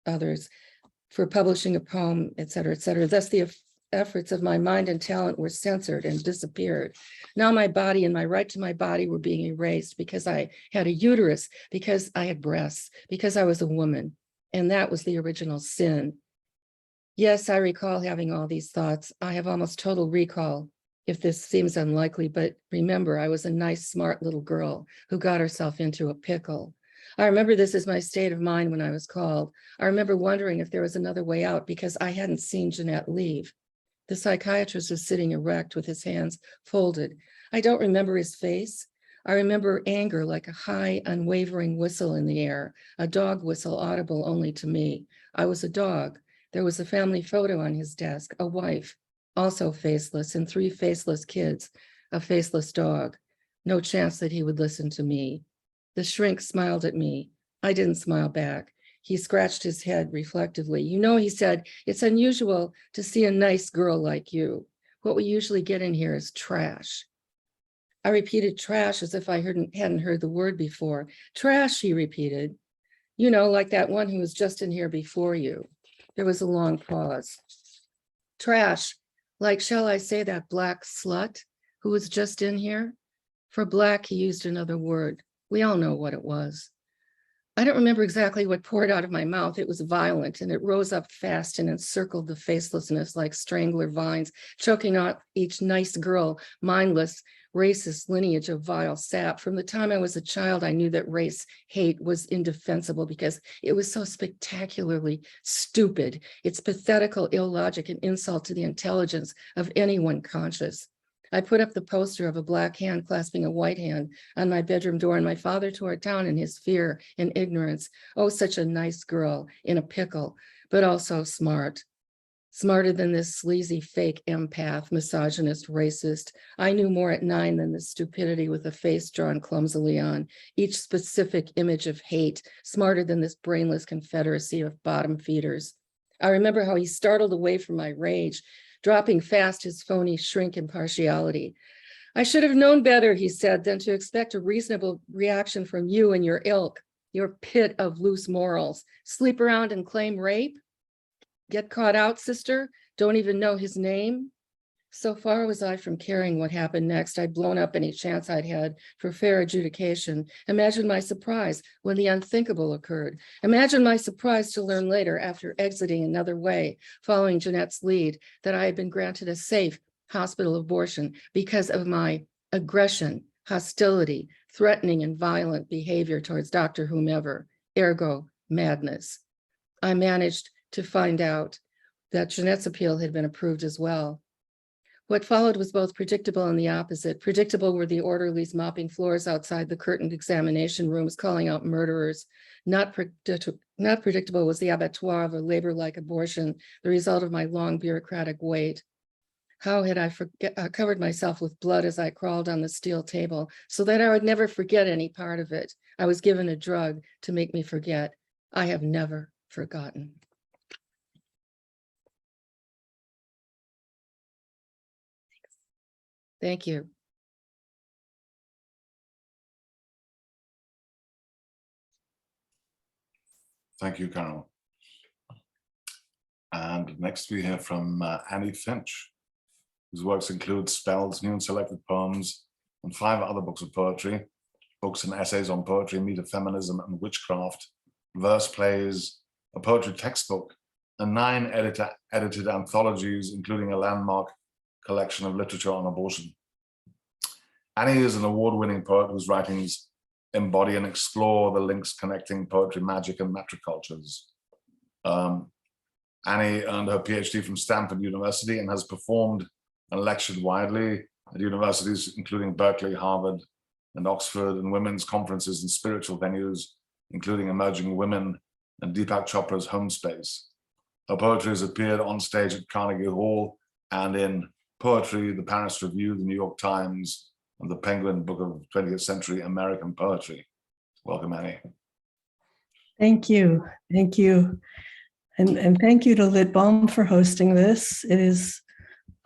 others for publishing a poem, et cetera, et cetera. Thus, the efforts of my mind and talent were censored and disappeared. Now my body and my right to my body were being erased because I had a uterus, because I had breasts, because I was a woman. And that was the original sin. Yes, I recall having all these thoughts. I have almost total recall, if this seems unlikely, but remember, I was a nice, smart little girl who got herself into a pickle. I remember this as my state of mind when I was called. I remember wondering if there was another way out because I hadn't seen Jeanette leave. The psychiatrist was sitting erect with his hands folded. I don't remember his face. I remember anger like a high, unwavering whistle in the air, a dog whistle audible only to me. I was a dog. There was a family photo on his desk, a wife, also faceless, and 3 faceless kids, a faceless dog. No chance that he would listen to me. The shrink smiled at me. I didn't smile back. He scratched his head reflectively. You know, he said, it's unusual to see a nice girl like you. What we usually get in here is trash. I repeated trash as if I hadn't heard the word before. Trash, he repeated. You know, like that one who was just in here before you. There was a long pause. Trash, like, shall I say that black slut who was just in here? For black, he used another word. We all know what it was. I don't remember exactly what poured out of my mouth. It was violent, and it rose up fast and encircled the facelessness like strangler vines, choking out each nice girl, mindless, racist lineage of vile sap. From the time I was a child, I knew that race hate was indefensible because it was so spectacularly stupid. It's pathetical illogic and insult to the intelligence of anyone conscious. I put up the poster of a black hand clasping a white hand on my bedroom door, and my father tore it down in his fear and ignorance. Oh, such a nice girl in a pickle, but also smart. Smarter than this sleazy, fake empath, misogynist, racist. I knew more at 9 than the stupidity with a face drawn clumsily on, each specific image of hate, smarter than this brainless confederacy of bottom feeders. I remember how he startled away from my rage, dropping fast his phony shrink impartiality. I should have known better, he said, than to expect a reasonable reaction from you and your ilk, your pit of loose morals. Sleep around and claim rape? Get caught out, sister? Don't even know his name? So far was I from caring what happened next. I'd blown up any chance I'd had for fair adjudication. Imagine my surprise when the unthinkable occurred. Imagine my surprise to learn later, after exiting another way, following Jeanette's lead, that I had been granted a safe hospital abortion because of my aggression, hostility, threatening and violent behavior towards Dr. Whomever, ergo madness. I managed to find out that Jeanette's appeal had been approved as well. What followed was both predictable and the opposite. Predictable were the orderlies mopping floors outside the curtained examination rooms, calling out murderers. Not predictable was the abattoir of a labor-like abortion, the result of my long bureaucratic wait. How had I covered myself with blood as I crawled on the steel table so that I would never forget any part of it? I was given a drug to make me forget. I have never forgotten. Thank you. Thank you, Carol. And next we hear from Annie Finch, whose works include Spells, New and Selected Poems, and 5 other books of poetry, books and essays on poetry, metafeminism and witchcraft, verse plays, a poetry textbook, and 9 edited anthologies, including a landmark collection of literature on abortion. Annie is an award-winning poet whose writings embody and explore the links connecting poetry, magic, and matricultures. Annie earned her PhD from Stanford University and has performed and lectured widely at universities including Berkeley, Harvard, and Oxford, and women's conferences and spiritual venues, including Emerging Women and Deepak Chopra's Home Space. Her poetry has appeared on stage at Carnegie Hall and in Poetry, the Paris Review, the New York Times, and the Penguin Book of 20th Century American Poetry. Welcome, Annie. Thank you. Thank you. And thank you to Lit Balm for hosting this. It is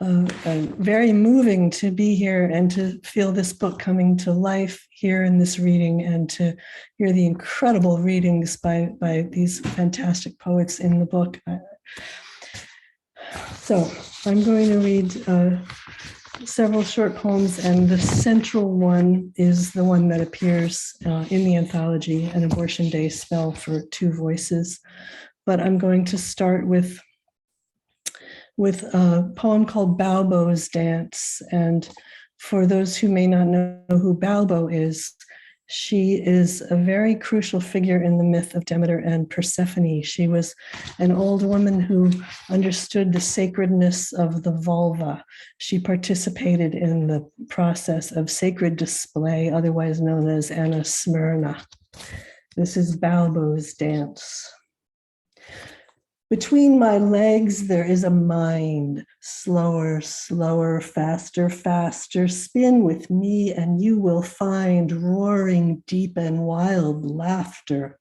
very moving to be here and to feel this book coming to life here in this reading, and to hear the incredible readings by these fantastic poets in the book. So I'm going to read several short poems, and the central one is the one that appears in the anthology, An Abortion Day Spell for Two Voices. But I'm going to start with a poem called Balbo's Dance. And for those who may not know who Balbo is, she is a very crucial figure in the myth of Demeter and Persephone. She was an old woman who understood the sacredness of the vulva. She participated in the process of sacred display, otherwise known as Anasmyrna. This is Balbo's Dance. Between my legs, there is a mind. Slower, slower, faster, faster. Spin with me and you will find roaring, deep and wild laughter.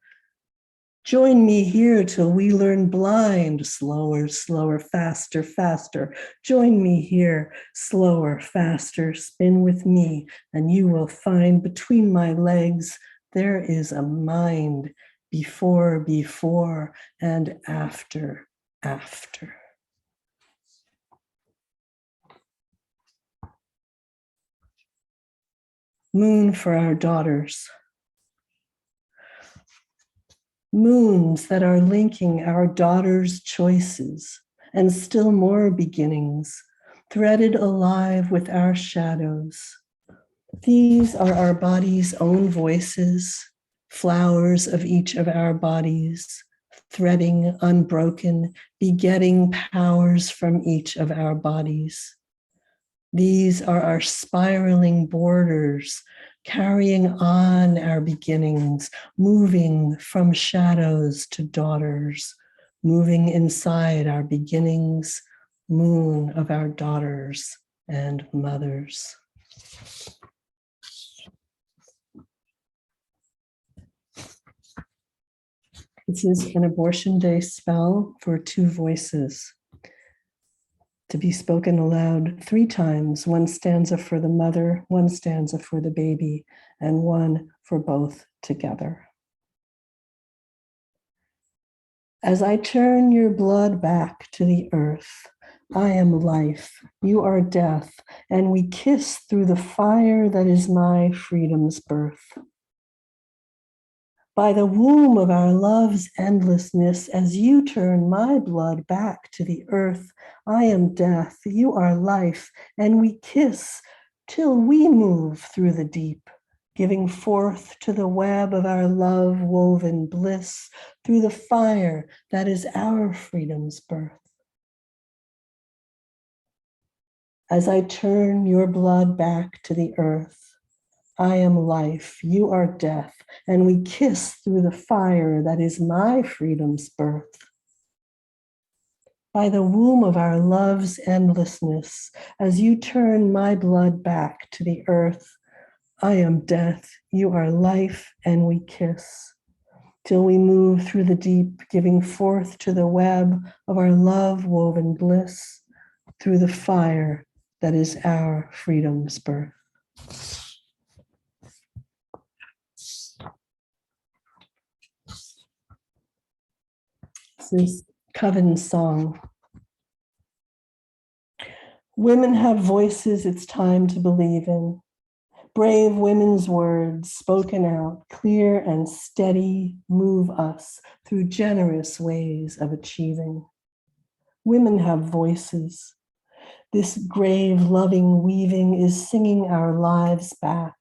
Join me here till we learn blind. Slower, slower, faster, faster. Join me here, slower, faster. Spin with me and you will find between my legs, there is a mind. Before, before, and after, after. Moon for our daughters. Moons that are linking our daughters' choices and still more beginnings, threaded alive with our shadows. These are our bodies' own voices, flowers of each of our bodies, threading unbroken, begetting powers from each of our bodies. These are our spiraling borders, carrying on our beginnings, moving from shadows to daughters, moving inside our beginnings, moon of our daughters and mothers. This is an Abortion Day spell for two voices, to be spoken aloud 3 times, 1 stanza for the mother, 1 stanza for the baby, and 1 for both together. As I turn your blood back to the earth, I am life, you are death, and we kiss through the fire that is my freedom's birth. By the womb of our love's endlessness, as you turn my blood back to the earth, I am death, you are life, and we kiss till we move through the deep, giving forth to the web of our love woven bliss through the fire that is our freedom's birth. As I turn your blood back to the earth, I am life, you are death, and we kiss through the fire that is my freedom's birth. By the womb of our love's endlessness, as you turn my blood back to the earth, I am death, you are life, and we kiss, till we move through the deep, giving forth to the web of our love woven bliss, through the fire that is our freedom's birth. This is Coven's song. Women have voices it's time to believe in. Brave women's words spoken out, clear and steady, move us through generous ways of achieving. Women have voices. This grave, loving weaving is singing our lives back,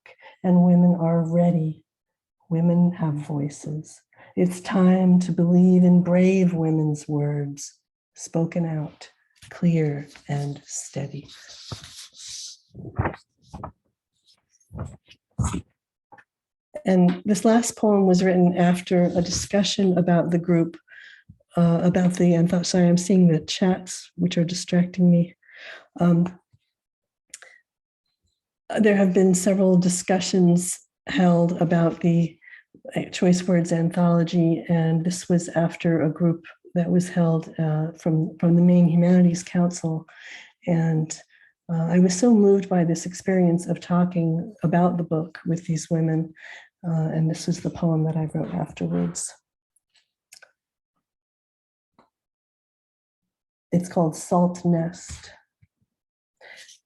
and women are ready. Women have voices. It's time to believe in brave women's words, spoken out, clear and steady. And this last poem was written after a discussion about the group, about the anthology. Sorry, I'm seeing the chats, which are distracting me. There have been several discussions held about the Choice Words anthology, and this was after a group that was held from the Maine Humanities Council. And I was so moved by this experience of talking about the book with these women, and this was the poem that I wrote afterwards. It's called Salt Nest.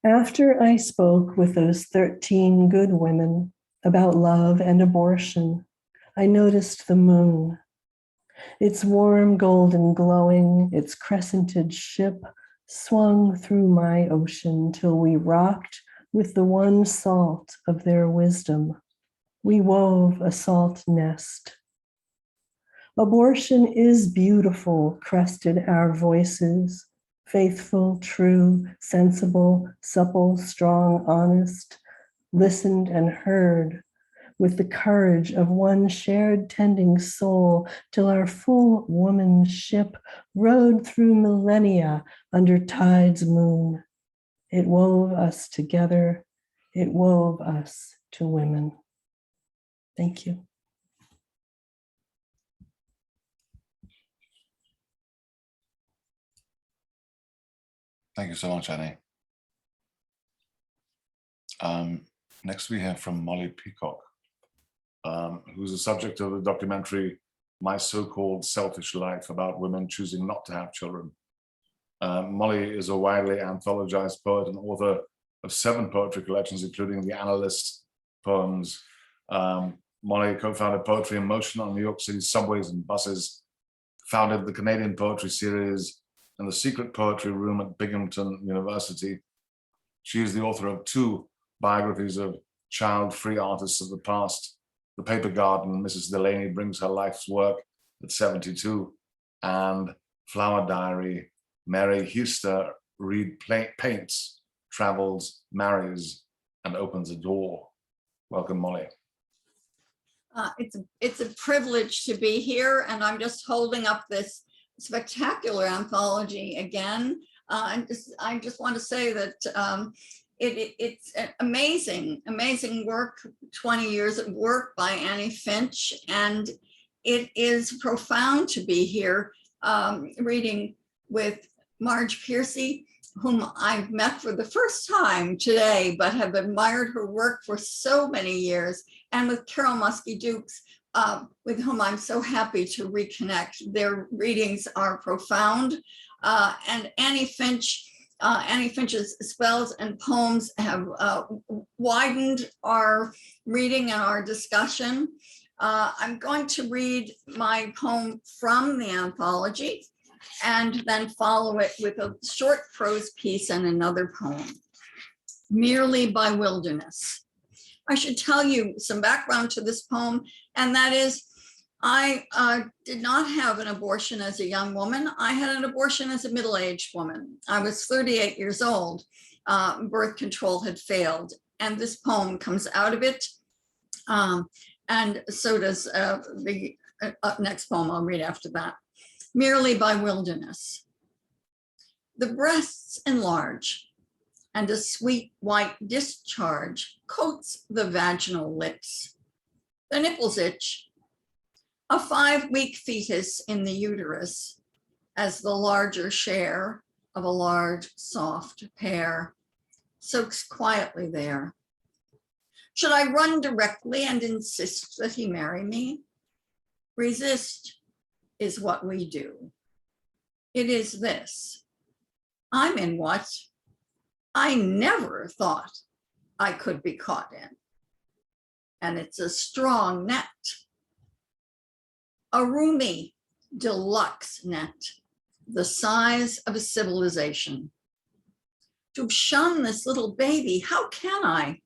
After I spoke with those 13 good women about love and abortion, I noticed the moon. Its warm golden glowing, its crescented ship swung through my ocean till we rocked with the one salt of their wisdom. We wove a salt nest. Abortion is beautiful, crested our voices, faithful, true, sensible, supple, strong, honest, listened and heard with the courage of one shared tending soul till our full woman ship rode through millennia under tide's moon. It wove us together. It wove us to women. Thank you. Thank you so much, Annie. Next we have from Molly Peacock, who's the subject of the documentary My So-Called Selfish Life, about women choosing not to have children. Molly is a widely anthologized poet and author of 7 poetry collections, including the Analyst poems. Molly co-founded Poetry in Motion on New York City subways and buses, founded the Canadian Poetry Series and the Secret Poetry Room at Binghamton University. She is the author of 2 biographies of child-free artists of the past, The Paper Garden, Mrs. Delaney Brings Her Life's Work at 72, and Flower Diary, Mary Hester Reed Paints, Travels, Marries, and Opens a Door. Welcome, Molly. It's a privilege to be here, and I'm just holding up this spectacular anthology again. I just want to say that it's amazing work, 20 years of work by Annie Finch, and it is profound to be here reading with Marge Piercy, whom I've met for the first time today, but have admired her work for so many years, and with Carol Muske-Dukes, with whom I'm so happy to reconnect. Their readings are profound, and Annie Finch's spells and poems have widened our reading and our discussion. I'm going to read my poem from the anthology and then follow it with a short prose piece and another poem, Merely by Wilderness. I should tell you some background to this poem, and that is, I did not have an abortion as a young woman. I had an abortion as a middle-aged woman. I was 38 years old. Birth control had failed, and this poem comes out of it. And so does the next poem I'll read after that. Merely by Wilderness. The breasts enlarge, and a sweet white discharge coats the vaginal lips. The nipples itch. A 5-week fetus in the uterus as the larger share of a large, soft pear soaks quietly there. Should I run directly and insist that he marry me? Resist is what we do. It is this. I'm in what I never thought I could be caught in. And it's a strong net. A roomy deluxe net, the size of a civilization. To shun this little baby, how can I?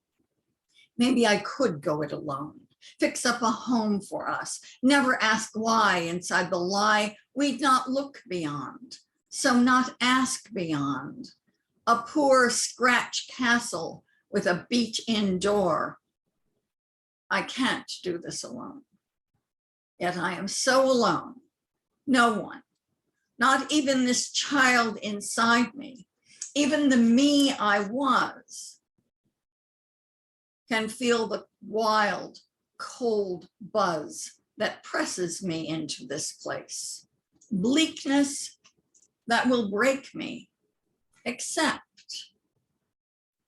Maybe I could go it alone, fix up a home for us, never ask why inside the lie we'd not look beyond, so not ask beyond. A poor scratch castle with a beach-in door. I can't do this alone. Yet I am so alone. No one, not even this child inside me, even the me I was, can feel the wild, cold buzz that presses me into this place. Bleakness that will break me, except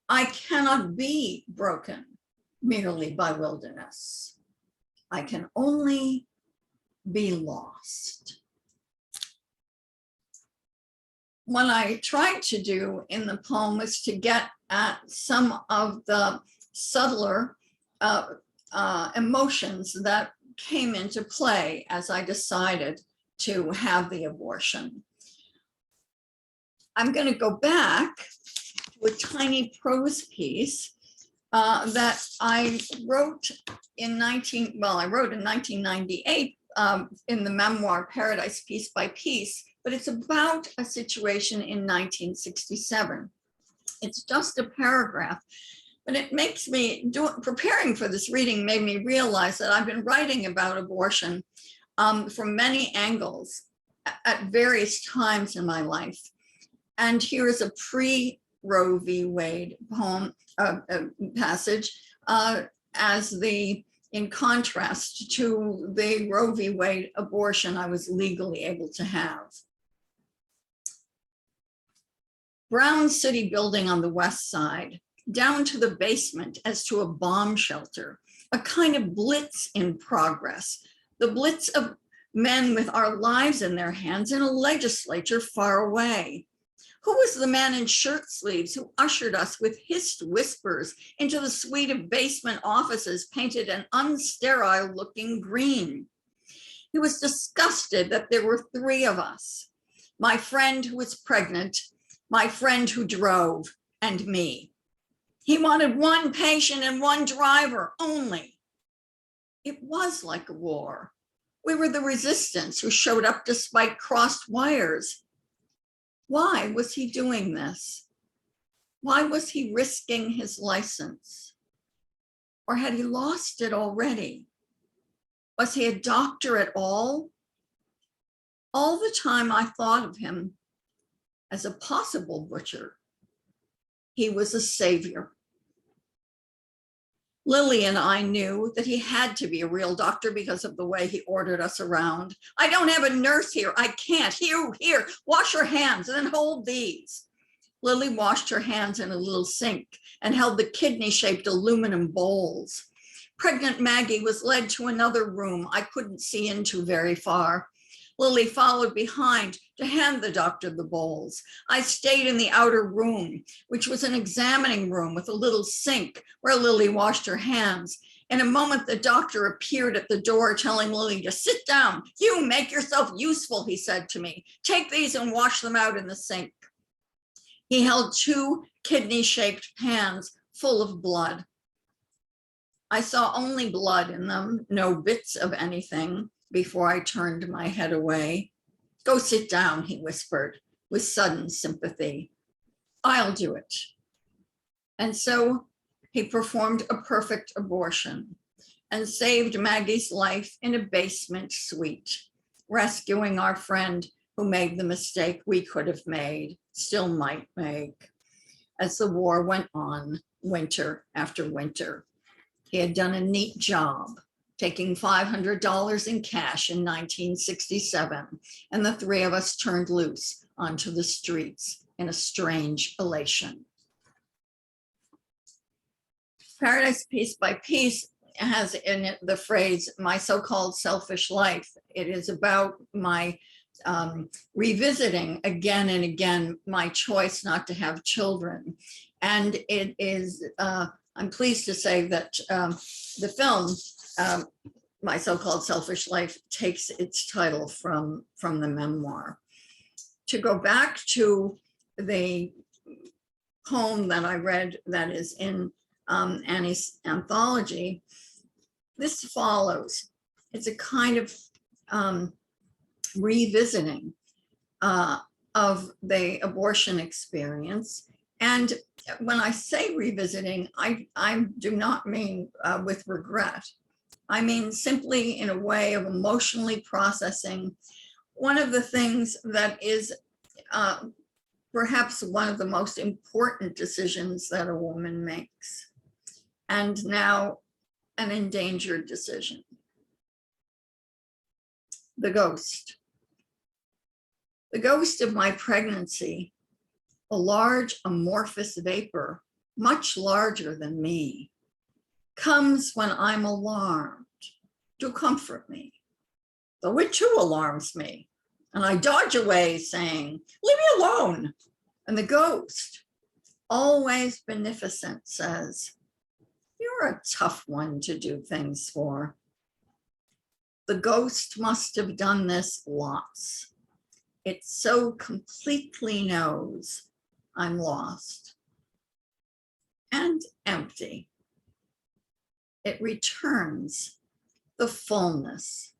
I cannot be broken merely by wilderness. I can only be lost. what I tried to do in the poem was to get at some of the subtler emotions that came into play as I decided to have the abortion. I'm going to go back to a tiny prose piece that I wrote in 1998 in the memoir Paradise Piece by Piece, but it's about a situation in 1967. It's just a paragraph, but it makes me, preparing for this reading made me realize that I've been writing about abortion from many angles at various times in my life. And here is a pre-Roe v. Wade poem passage in contrast to the Roe v. Wade abortion I was legally able to have. Brown city building on the west side, down to the basement as to a bomb shelter, a kind of blitz in progress, the blitz of men with our lives in their hands in a legislature far away. Who was the man in shirt sleeves who ushered us with hissed whispers into the suite of basement offices painted an unsterile looking green? He was disgusted that there were three of us, my friend who was pregnant, my friend who drove, and me. He wanted one patient and one driver only. It was like a war. We were the resistance who showed up despite crossed wires. Why was he doing this? Why was he risking his license? Or had he lost it already? Was he a doctor at all? All the time I thought of him as a possible butcher. He was a savior. Lily and I knew that he had to be a real doctor because of the way he ordered us around. I don't have a nurse here. I can't. Here, wash your hands and then hold these. Lily washed her hands in a little sink and held the kidney-shaped aluminum bowls. Pregnant Maggie was led to another room I couldn't see into very far. Lily followed behind to hand the doctor the bowls. I stayed in the outer room, which was an examining room with a little sink where Lily washed her hands. In a moment, the doctor appeared at the door telling Lily to sit down. You make yourself useful, he said to me. Take these and wash them out in the sink. He held two kidney-shaped pans full of blood. I saw only blood in them, no bits of anything, before I turned my head away. Go sit down, he whispered with sudden sympathy. I'll do it. And so he performed a perfect abortion and saved Maggie's life in a basement suite, rescuing our friend who made the mistake we could have made, still might make. As the war went on, winter after winter, he had done a neat job, taking $500 in cash in 1967, and the three of us turned loose onto the streets in a strange elation. Paradise Piece by Piece has in it the phrase, my so-called selfish life. It is about my revisiting again and again my choice not to have children. And it is, I'm pleased to say that the film, My So-Called Selfish Life, takes its title from the memoir. To go back to the poem that I read that is in Annie's anthology, this follows. It's a kind of revisiting of the abortion experience. And when I say revisiting, I do not mean with regret. I mean simply in a way of emotionally processing one of the things that is perhaps one of the most important decisions that a woman makes, and now an endangered decision. The ghost. The ghost of my pregnancy, a large amorphous vapor, much larger than me, comes when I'm alarmed to comfort me, though it too alarms me And I dodge away saying, leave me alone. And the ghost, always beneficent, says, you're a tough one to do things for. The ghost must have done this lots. It so completely knows I'm lost and empty. It returns the fullness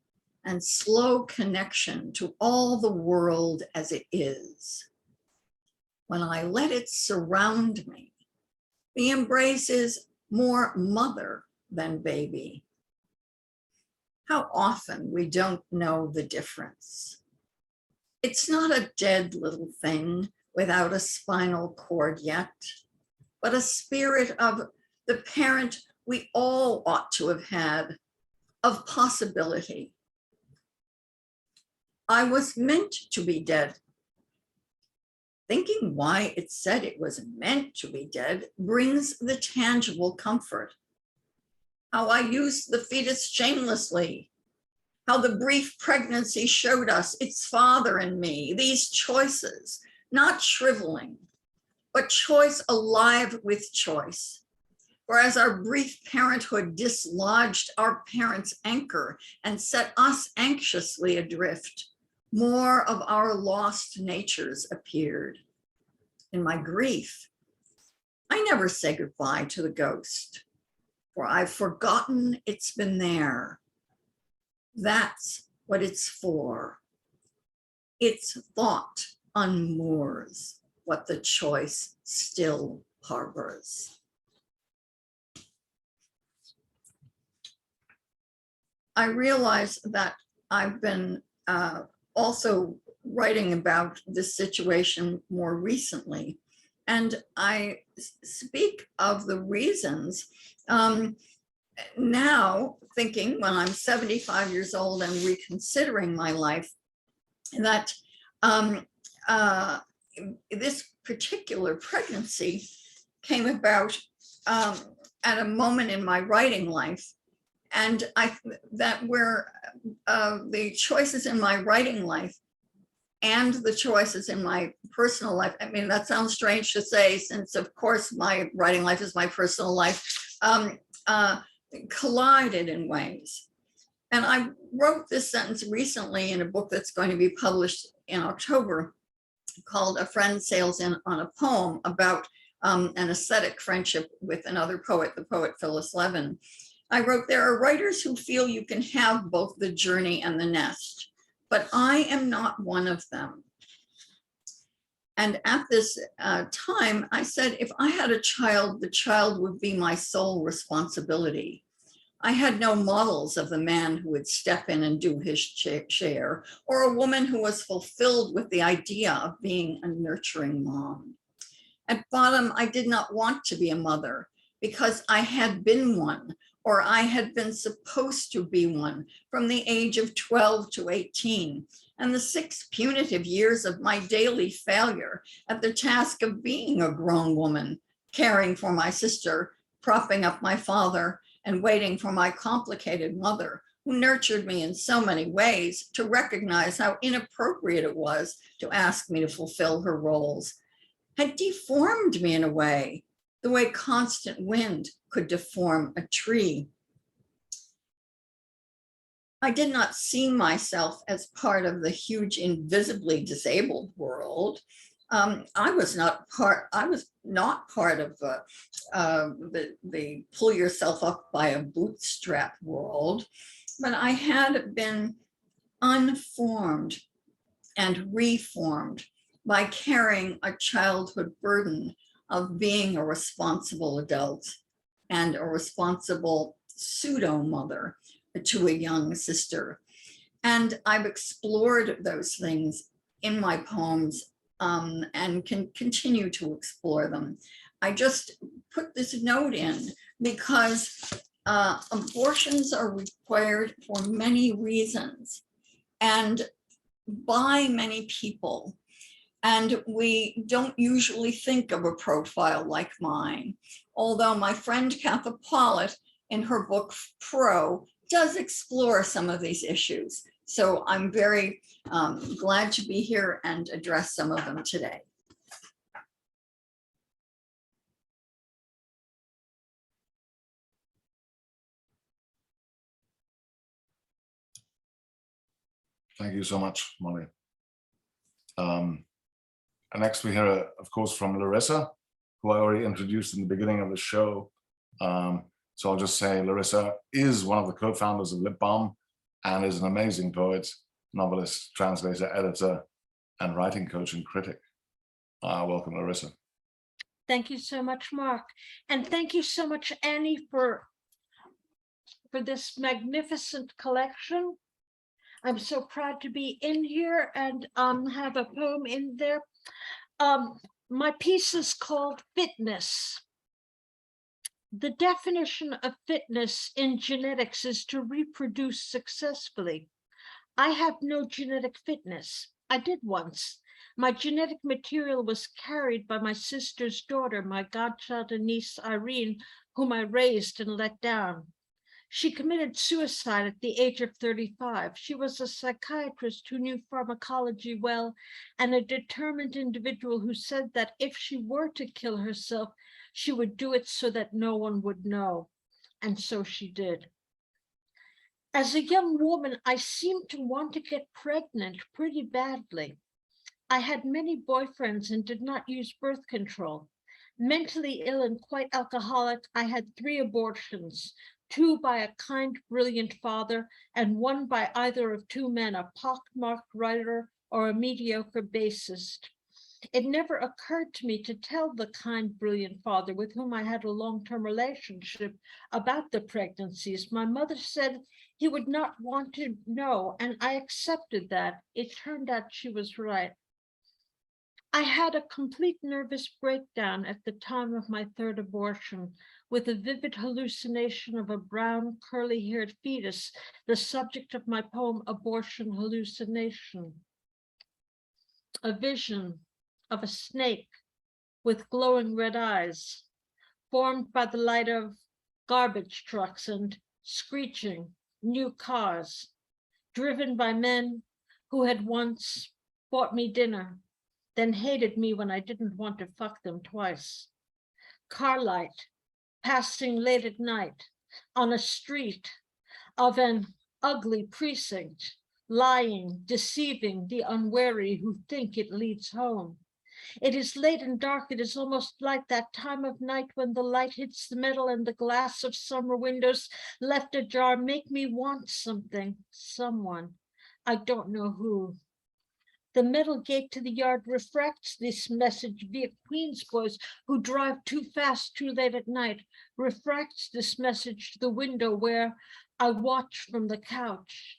and slow connection to all the world as it is. When I let it surround me, the embrace is more mother than baby. How often we don't know the difference. It's not a dead little thing without a spinal cord yet, but a spirit of the parent we all ought to have had, of possibility. I was meant to be dead. Thinking why it said it was meant to be dead brings the tangible comfort. How I used the fetus shamelessly. How the brief pregnancy showed us its father and me, these choices, not shriveling, but choice alive with choice. Whereas our brief parenthood dislodged our parents' anchor and set us anxiously adrift, more of our lost natures appeared. In my grief, I never say goodbye to the ghost, for I've forgotten it's been there. That's what it's for. Its thought unmoors what the choice still harbors. I realize that I've been also writing about this situation more recently, and I speak of the reasons now, thinking when I'm 75 years old and reconsidering my life, that this particular pregnancy came about at a moment in my writing life. And the choices in my writing life and the choices in my personal life, I mean, that sounds strange to say, since of course my writing life is my personal life, collided in ways. And I wrote this sentence recently in a book that's going to be published in October called A Friend Sails In on a Poem, about an aesthetic friendship with another poet, the poet Phyllis Levin. I wrote, there are writers who feel you can have both the journey and the nest, but I am not one of them. And at this time, I said, if I had a child, the child would be my sole responsibility. I had no models of the man who would step in and do his share, or a woman who was fulfilled with the idea of being a nurturing mom. At bottom, I did not want to be a mother because I had been one, or I had been supposed to be one from the age of 12 to 18, and the 6 punitive years of my daily failure at the task of being a grown woman, caring for my sister, propping up my father, and waiting for my complicated mother, who nurtured me in so many ways, to recognize how inappropriate it was to ask me to fulfill her roles, had deformed me in a way, the way constant wind could deform a tree. I did not see myself as part of the huge invisibly disabled world. I was not part of the pull yourself up by a bootstrap world, but I had been unformed and reformed by carrying a childhood burden of being a responsible adult and a responsible pseudo-mother to a young sister. And I've explored those things in my poems and can continue to explore them. I just put this note in because abortions are required for many reasons and by many people. And we don't usually think of a profile like mine, although my friend Katha Pollitt in her book Pro does explore some of these issues, So I'm very glad to be here and address some of them today. Thank you so much, Molly. And next we hear, of course, from Larissa, who I already introduced in the beginning of the show. So I'll just say Larissa is one of the co-founders of Lit Balm and is an amazing poet, novelist, translator, editor, and writing coach and critic. Welcome, Larissa. Thank you so much, Mark. And thank you so much, Annie, for this magnificent collection. I'm so proud to be in here and have a poem in there. My piece is called Fitness. The definition of fitness in genetics is to reproduce successfully. I have no genetic fitness. I did once. My genetic material was carried by my sister's daughter, my godchild and niece Irene, whom I raised and let down. She committed suicide at the age of 35. She was a psychiatrist who knew pharmacology well and a determined individual who said that if she were to kill herself, she would do it so that no one would know. And so she did. As a young woman, I seemed to want to get pregnant pretty badly. I had many boyfriends and did not use birth control. Mentally ill and quite alcoholic, I had 3 abortions, 2 by a kind, brilliant father, and 1 by either of 2 men, a pockmarked writer or a mediocre bassist. It never occurred to me to tell the kind, brilliant father with whom I had a long-term relationship about the pregnancies. My mother said he would not want to know, and I accepted that. It turned out she was right. I had a complete nervous breakdown at the time of my 3rd abortion, with a vivid hallucination of a brown, curly-haired fetus, the subject of my poem, Abortion Hallucination. A vision of a snake with glowing red eyes, formed by the light of garbage trucks and screeching new cars, driven by men who had once bought me dinner, then hated me when I didn't want to fuck them twice. Car light passing late at night on a street of an ugly precinct, lying, deceiving the unwary who think it leads home. It is late and dark. It is almost like that time of night when the light hits the metal and the glass of summer windows left ajar make me want something, someone. I don't know who. The metal gate to the yard refracts this message via Queens boys who drive too fast too late at night, refracts this message to the window where I watch from the couch.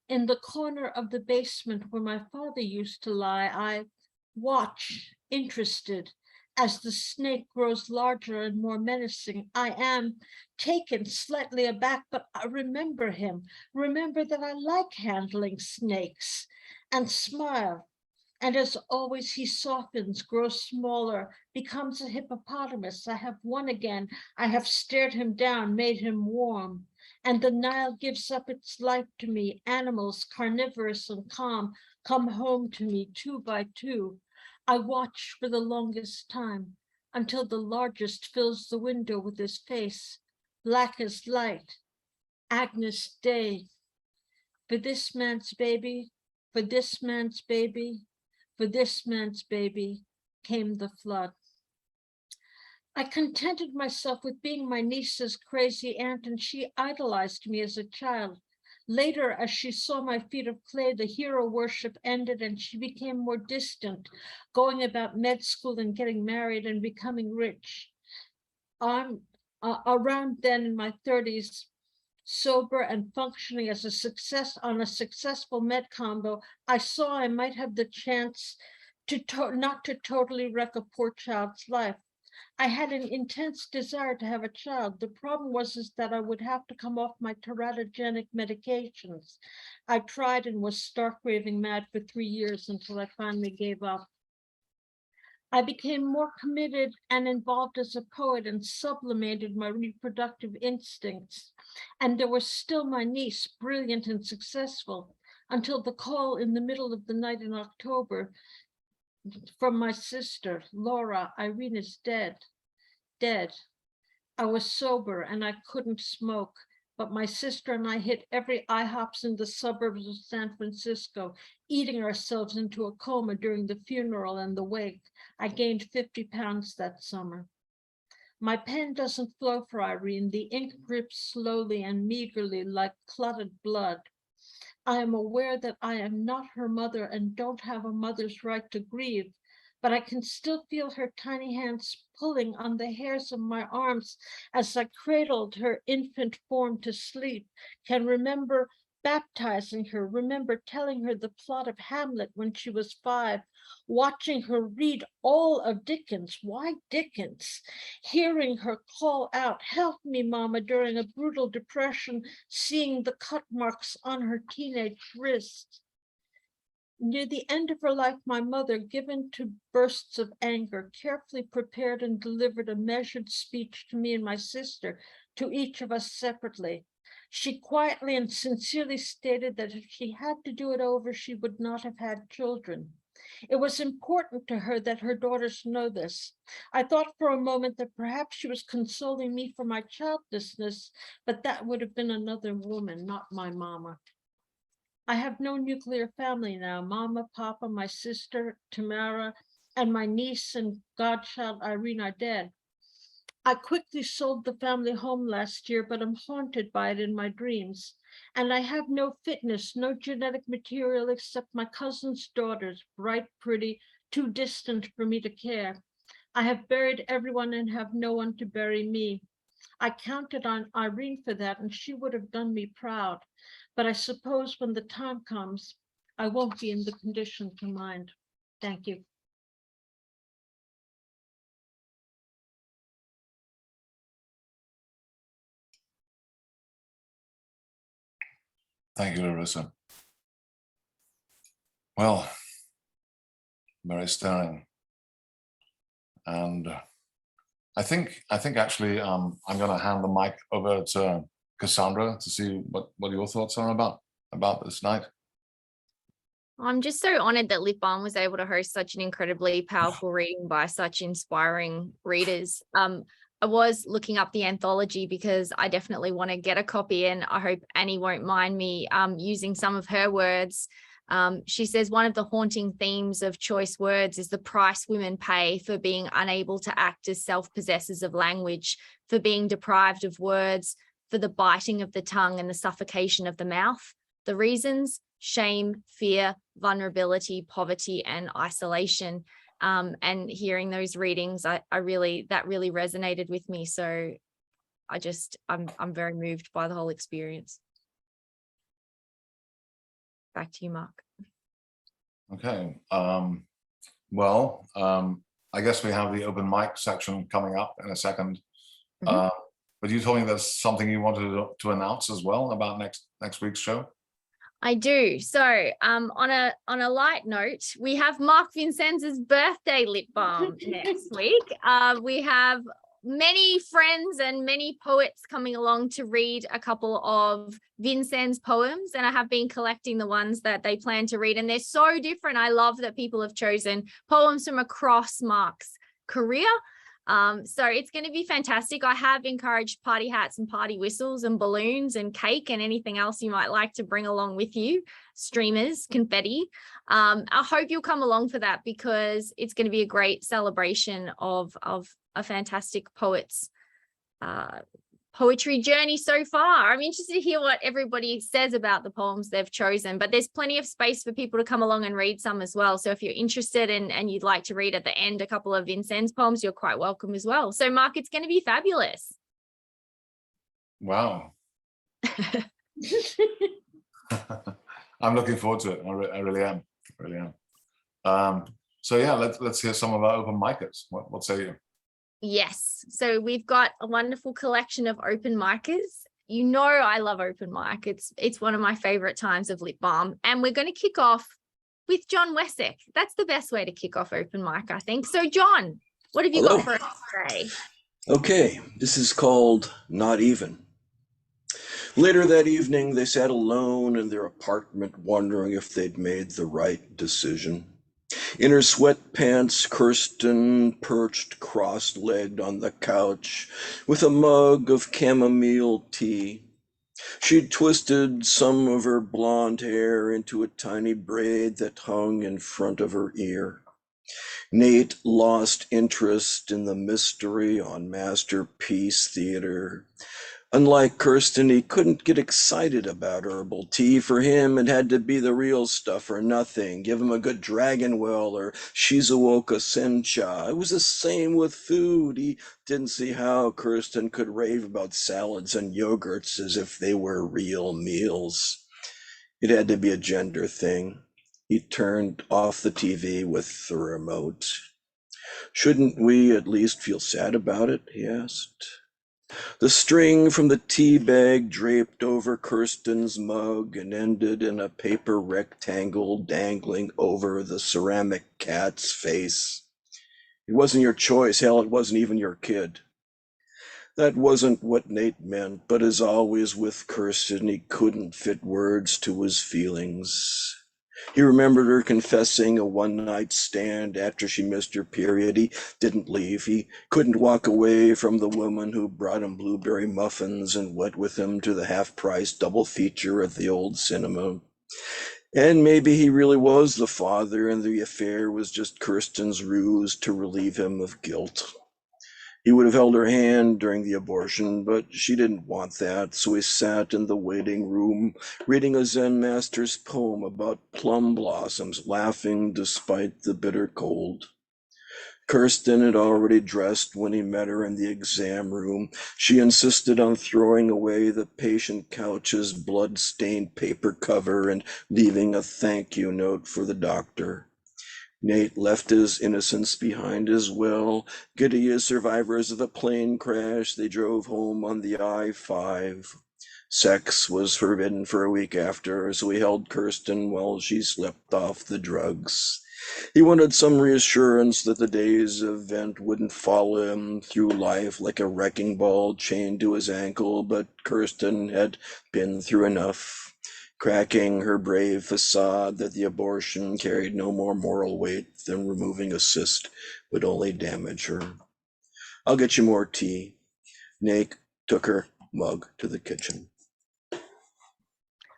In the corner of the basement where my father used to lie, I watch, interested, as the snake grows larger and more menacing. I am taken slightly aback, but I remember him, remember that I like handling snakes, and smile. And as always, he softens, grows smaller, becomes a hippopotamus. I have won again. I have stared him down, made him warm. And the Nile gives up its life to me. Animals, carnivorous and calm, come home to me 2 by 2. I watch for the longest time until the largest fills the window with his face, black as light. Agnus Dei. For this man's baby, for this man's baby, for this man's baby came the flood. I contented myself with being my niece's crazy aunt, and she idolized me as a child. Later, as she saw my feet of clay, the hero worship ended and she became more distant, going about med school and getting married and becoming rich. Around then in my 30s, sober and functioning as a successful med combo, I saw I might have the chance to not to totally wreck a poor child's life. I had an intense desire to have a child. The problem was that I would have to come off my teratogenic medications. I tried and was stark raving mad for 3 years until I finally gave up. I became more committed and involved as a poet and sublimated my reproductive instincts. And there was still my niece, brilliant and successful. until the call in the middle of the night in October from my sister, Laura, Irene is dead, dead. I was sober and I couldn't smoke, but my sister and I hit every IHOPs in the suburbs of San Francisco, eating ourselves into a coma during the funeral and the wake. I gained 50 pounds that summer. My pen doesn't flow for Irene. The ink drips slowly and meagerly like clotted blood. I am aware that I am not her mother and don't have a mother's right to grieve, but I can still feel her tiny hands pulling on the hairs of my arms as I cradled her infant form to sleep, can remember baptizing her, remember telling her the plot of Hamlet when she was 5, watching her read all of Dickens, why Dickens, hearing her call out, "Help me, Mama," during a brutal depression, seeing the cut marks on her teenage wrist. Near the end of her life, my mother, given to bursts of anger, carefully prepared and delivered a measured speech to me and my sister, to each of us separately. She quietly and sincerely stated that if she had to do it over, she would not have had children. It was important to her that her daughters know this. I thought for a moment that perhaps she was consoling me for my childlessness, but that would have been another woman, not my mama. I have no nuclear family now. Mama, Papa, my sister, Tamara, and my niece and godchild, Irene, are dead. I quickly sold the family home last year, but I'm haunted by it in my dreams. And I have no fitness, no genetic material except my cousin's daughters, bright, pretty, too distant for me to care. I have buried everyone and have no one to bury me. I counted on Irene for that, and she would have done me proud. But I suppose when the time comes, I won't be in the condition to mind. Thank you. Thank you, Larissa. Well, very stirring. And I think actually I'm going to hand the mic over to Cassandra to see what your thoughts are about this night. I'm just so honored that Lit Balm was able to host such an incredibly powerful reading by such inspiring readers. I was looking up the anthology because I definitely want to get a copy, and I hope Annie won't mind me using some of her words. She says one of the haunting themes of choice words is the price women pay for being unable to act as self-possessors of language, for being deprived of words, for the biting of the tongue and the suffocation of the mouth. The reasons: shame, fear, vulnerability, poverty, and isolation. And hearing those readings, that really resonated with me. So I'm very moved by the whole experience. Back to you, Mark. Okay. Well, I guess we have the open mic section coming up in a second. But you told me there's something you wanted to announce as well about next week's show. I do. So on a light note, we have Mark Vincenz's birthday Lit Balm next week. We have many friends and many poets coming along to read a couple of Vincenz poems, and I have been collecting the ones that they plan to read, and they're so different. I love that people have chosen poems from across Mark's career. So it's going to be fantastic. I have encouraged party hats and party whistles and balloons and cake and anything else you might like to bring along with you, streamers, confetti. I hope you'll come along for that, because it's going to be a great celebration of a fantastic poet's poetry journey so far. I'm interested to hear what everybody says about the poems they've chosen, but there's plenty of space for people to come along and read some as well. So if you're interested and you'd like to read at the end a couple of Vincenz poems, you're quite welcome as well. So Mark, it's going to be fabulous. Wow. I'm looking forward to it. I really am. So yeah, let's hear some of our open micers. What say you? Yes. So we've got a wonderful collection of open micers. You know, I love open mic. It's one of my favorite times of Lit Balm. And we're going to kick off with John Wessex. That's the best way to kick off open mic, I think. So John, what have you got for us today? Okay, this is called Not Even. Later that evening, they sat alone in their apartment, wondering if they'd made the right decision. In her sweatpants, Kirsten perched cross-legged on the couch with a mug of chamomile tea. She'd twisted some of her blonde hair into a tiny braid that hung in front of her ear. Nate lost interest in the mystery on Masterpiece Theater. Unlike Kirsten, he couldn't get excited about herbal tea. For him, it had to be the real stuff or nothing. Give him a good dragon well or Shizuoka sencha. It was the same with food. He didn't see how Kirsten could rave about salads and yogurts as if they were real meals. It had to be a gender thing. He turned off the TV with the remote. Shouldn't we at least feel sad about it? He asked. The string from the tea bag draped over Kirsten's mug and ended in a paper rectangle dangling over the ceramic cat's face. It wasn't your choice. Hell, it wasn't even your kid. That wasn't what Nate meant, but as always with Kirsten, he couldn't fit words to his feelings. He remembered her confessing a one-night stand after she missed her period. He didn't leave. He couldn't walk away from the woman who brought him blueberry muffins and went with him to the half-price double feature at the old cinema. And maybe he really was the father and the affair was just Kirsten's ruse to relieve him of guilt. He would have held her hand during the abortion, but she didn't want that, so he sat in the waiting room, reading a Zen master's poem about plum blossoms, laughing despite the bitter cold. Kirsten had already dressed when he met her in the exam room. She insisted on throwing away the patient couch's blood-stained paper cover and leaving a thank you note for the doctor. Nate left his innocence behind as well. Giddy as survivors of a plane crash, they drove home on the I-5. Sex was forbidden for a week after, so he held Kirsten while she slept off the drugs. He wanted some reassurance that the day's event wouldn't follow him through life like a wrecking ball chained to his ankle, but Kirsten had been through enough. Cracking her brave facade that the abortion carried no more moral weight than removing a cyst would only damage her. I'll get you more tea. Nate took her mug to the kitchen.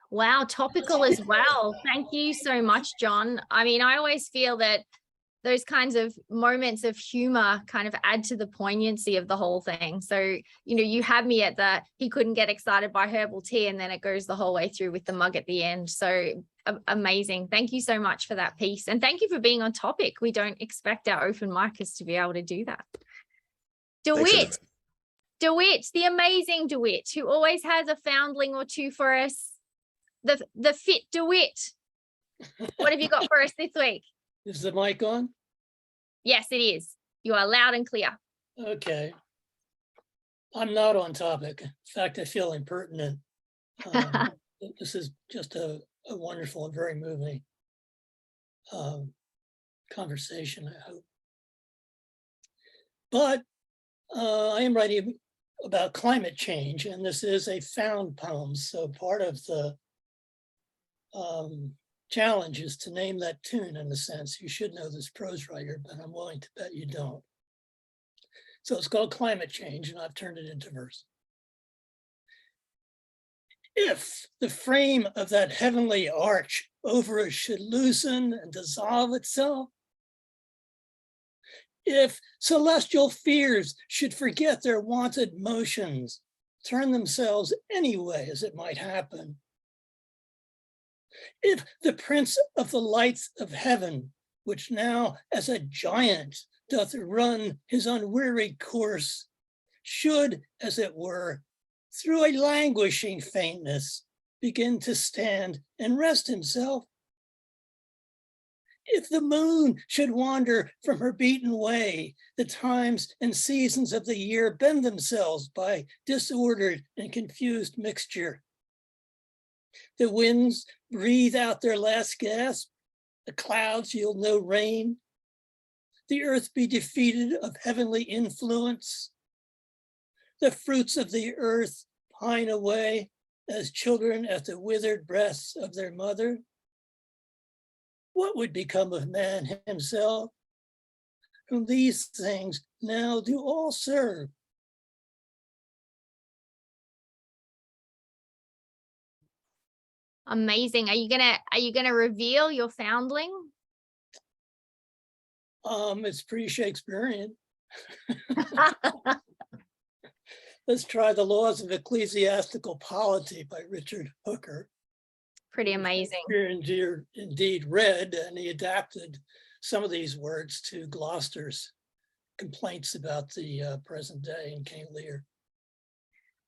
Wow, topical as well. Thank you so much, John. I mean, I always feel that those kinds of moments of humor kind of add to the poignancy of the whole thing. So, you had me at the, he couldn't get excited by herbal tea, and then it goes the whole way through with the mug at the end. So amazing. Thank you so much for that piece. And thank you for being on topic. We don't expect our open micers to be able to do that. DeWitt, the amazing DeWitt, who always has a foundling or two for us. The fit DeWitt. What have you got for us this week? Is the mic on? Yes, it is. You are loud and clear. Okay. I'm not on topic. In fact, I feel impertinent. This is just a wonderful and very moving conversation, I hope. But I am writing about climate change, and this is a found poem. So part of the challenge is to name that tune. In a sense, you should know this prose writer, but I'm willing to bet you don't. So it's called Climate Change, and I've turned it into verse. If the frame of that heavenly arch over us should loosen and dissolve itself, if celestial fears should forget their wonted motions, turn themselves any way as it might happen, if the prince of the lights of heaven, which now as a giant doth run his unwearied course, should, as it were, through a languishing faintness, begin to stand and rest himself, if the moon should wander from her beaten way, the times and seasons of the year bend themselves by disordered and confused mixture, the winds breathe out their last gasp, the clouds yield no rain, the earth be defeated of heavenly influence, the fruits of the earth pine away, as children at the withered breasts of their mother? What would become of man himself, whom these things now do all serve? Amazing. Are you gonna reveal your foundling? It's pretty Shakespearean. Let's try The Laws of Ecclesiastical Polity by Richard Hooker. Pretty amazing. Shakespeare indeed read, and he adapted some of these words to Gloucester's complaints about the present day in King Lear.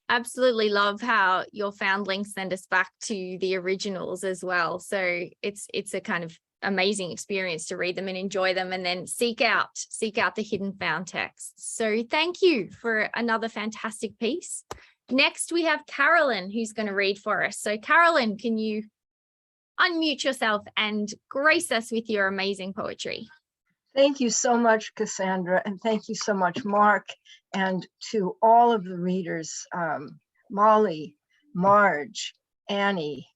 Absolutely love how your foundlings send us back to the originals as well. So it's a kind of amazing experience to read them and enjoy them, and then seek out the hidden found texts. So thank you for another fantastic piece. Next, we have Carolyn, who's going to read for us. So Carolyn, can you unmute yourself and grace us with your amazing poetry? Thank you so much, Cassandra, and thank you so much, Mark, and to all of the readers, Molly, Marge, Annie,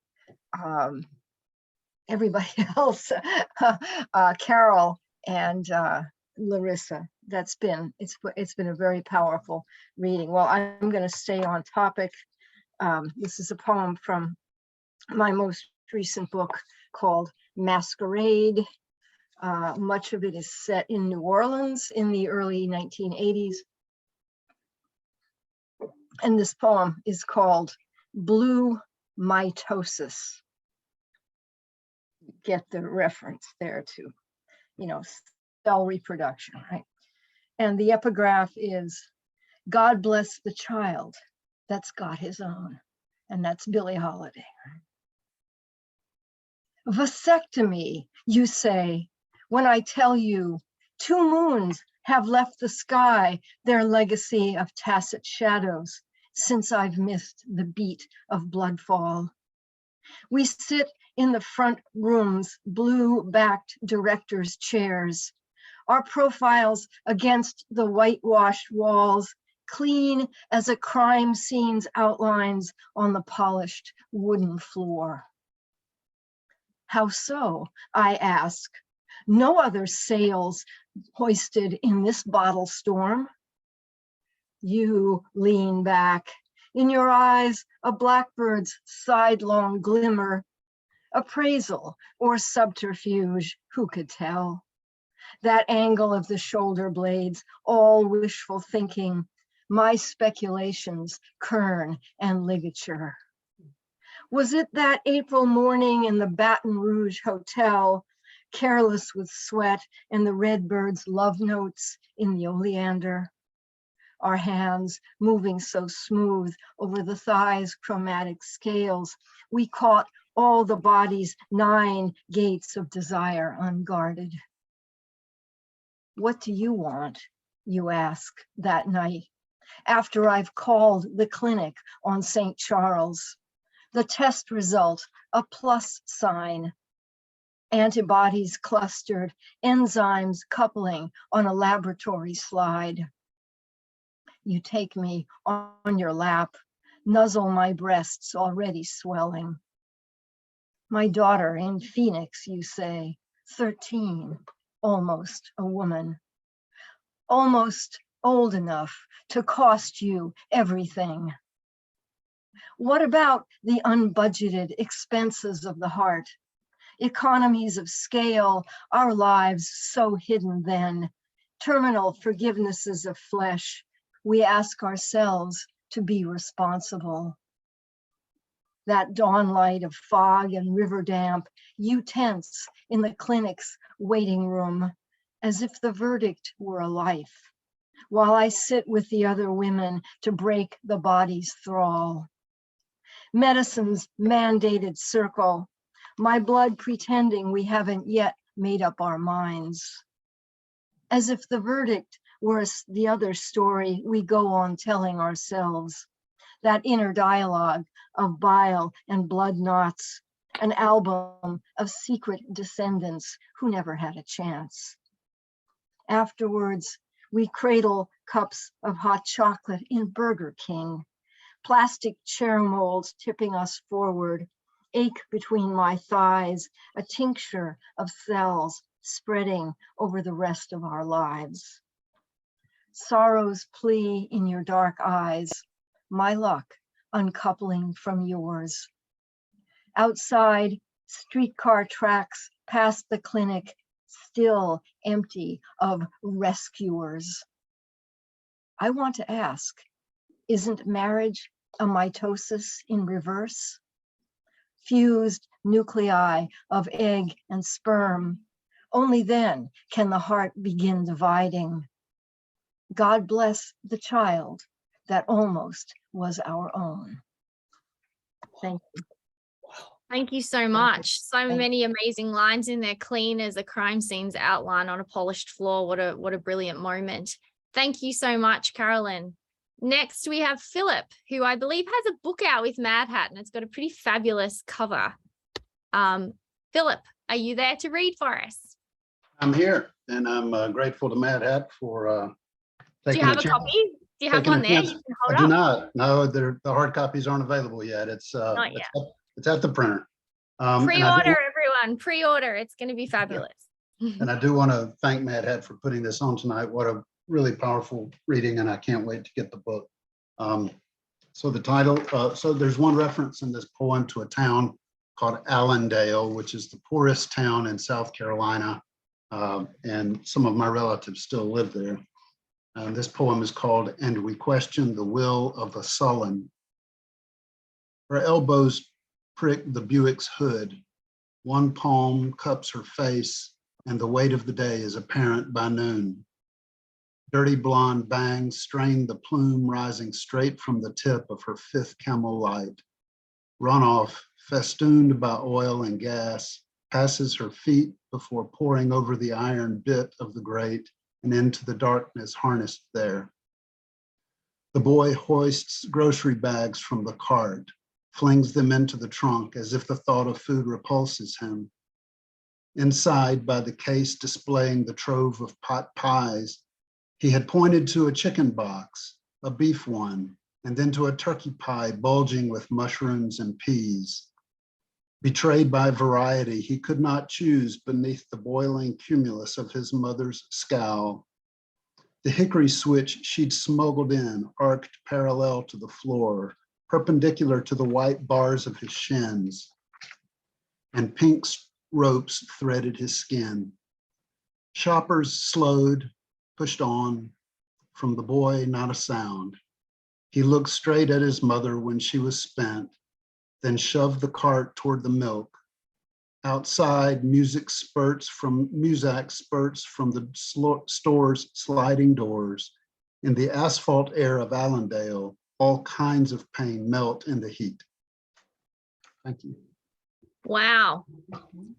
everybody else, Carol, and Larissa. It's been a very powerful reading. Well, I'm going to stay on topic. This is a poem from my most recent book called Masquerade. Much of it is set in New Orleans in the early 1980s. And this poem is called Blue Mitosis. Get the reference there to, cell reproduction, right? And the epigraph is, God bless the child that's got his own. And that's Billie Holiday. Vasectomy, you say, when I tell you 2 moons have left the sky their legacy of tacit shadows since I've missed the beat of bloodfall. We sit in the front room's blue-backed directors' chairs, our profiles against the whitewashed walls, clean as a crime scene's outlines on the polished wooden floor. How so, I ask? No other sails hoisted in this bottle storm. You lean back, in your eyes a blackbird's sidelong glimmer, appraisal or subterfuge, who could tell? That angle of the shoulder blades, all wishful thinking, my speculations, kern and ligature. Was it that April morning in the Baton Rouge Hotel, careless with sweat and the red bird's love notes in the oleander? Our hands moving so smooth over the thighs' chromatic scales, we caught all the body's 9 gates of desire unguarded. What do you want, you ask that night, after I've called the clinic on St. Charles? The test result, a plus sign. Antibodies clustered, enzymes coupling on a laboratory slide. You take me on your lap, nuzzle my breasts already swelling. My daughter in Phoenix, you say, 13, almost a woman. Almost old enough to cost you everything. What about the unbudgeted expenses of the heart? Economies of scale, our lives so hidden then. Terminal forgivenesses of flesh. We ask ourselves to be responsible. That dawn light of fog and river damp, you tense in the clinic's waiting room, as if the verdict were a life, while I sit with the other women to break the body's thrall. Medicine's mandated circle, my blood pretending we haven't yet made up our minds. As if the verdict were the other story we go on telling ourselves, that inner dialogue of bile and blood knots, an album of secret descendants who never had a chance. Afterwards, we cradle cups of hot chocolate in Burger King, plastic chair molds tipping us forward, ache between my thighs, a tincture of cells spreading over the rest of our lives. Sorrow's plea in your dark eyes, my luck uncoupling from yours. Outside, streetcar tracks past the clinic, still empty of rescuers. I want to ask, isn't marriage a mitosis in reverse? Fused nuclei of egg and sperm. Only then can the heart begin dividing. God bless the child that almost was our own. Thank you. Thank you so much. So many amazing lines in there, clean as a crime scene's outline on a polished floor. What a brilliant moment. Thank you so much, Carolyn. Next, we have Philip, who I believe has a book out with Mad Hat, and it's got a pretty fabulous cover. Philip, are you there to read for us? I'm here, and I'm grateful to Mad Hat for Do you have a copy? Do you have one there? You can hold I do up. not. No, the hard copies aren't available yet. It's at the printer. Pre-order, everyone. Pre-order. It's going to be fabulous. And I do want to thank Mad Hat for putting this on tonight. What a really powerful reading, and I can't wait to get the book. So the title, so there's one reference in this poem to a town called Allendale, which is the poorest town in South Carolina. And some of my relatives still live there. This poem is called "And We Question the Will of the Sullen." Her elbows prick the Buick's hood. One palm cups her face, and the weight of the day is apparent by noon. Dirty blonde bangs strain the plume rising straight from the tip of her fifth Camel light. Runoff, festooned by oil and gas, passes her feet before pouring over the iron bit of the grate and into the darkness harnessed there. The boy hoists grocery bags from the cart, flings them into the trunk as if the thought of food repulses him. Inside, by the case displaying the trove of pot pies, he had pointed to a chicken box, a beef one, and then to a turkey pie bulging with mushrooms and peas. Betrayed by variety, he could not choose beneath the boiling cumulus of his mother's scowl. The hickory switch she'd smuggled in arced parallel to the floor, perpendicular to the white bars of his shins, and pink ropes threaded his skin. Shoppers slowed, pushed on. From the boy, not a sound. He looked straight at his mother when she was spent, then shoved the cart toward the milk. Outside, music spurts from the store's sliding doors. In the asphalt air of Allendale, all kinds of pain melt in the heat. Thank you. Wow.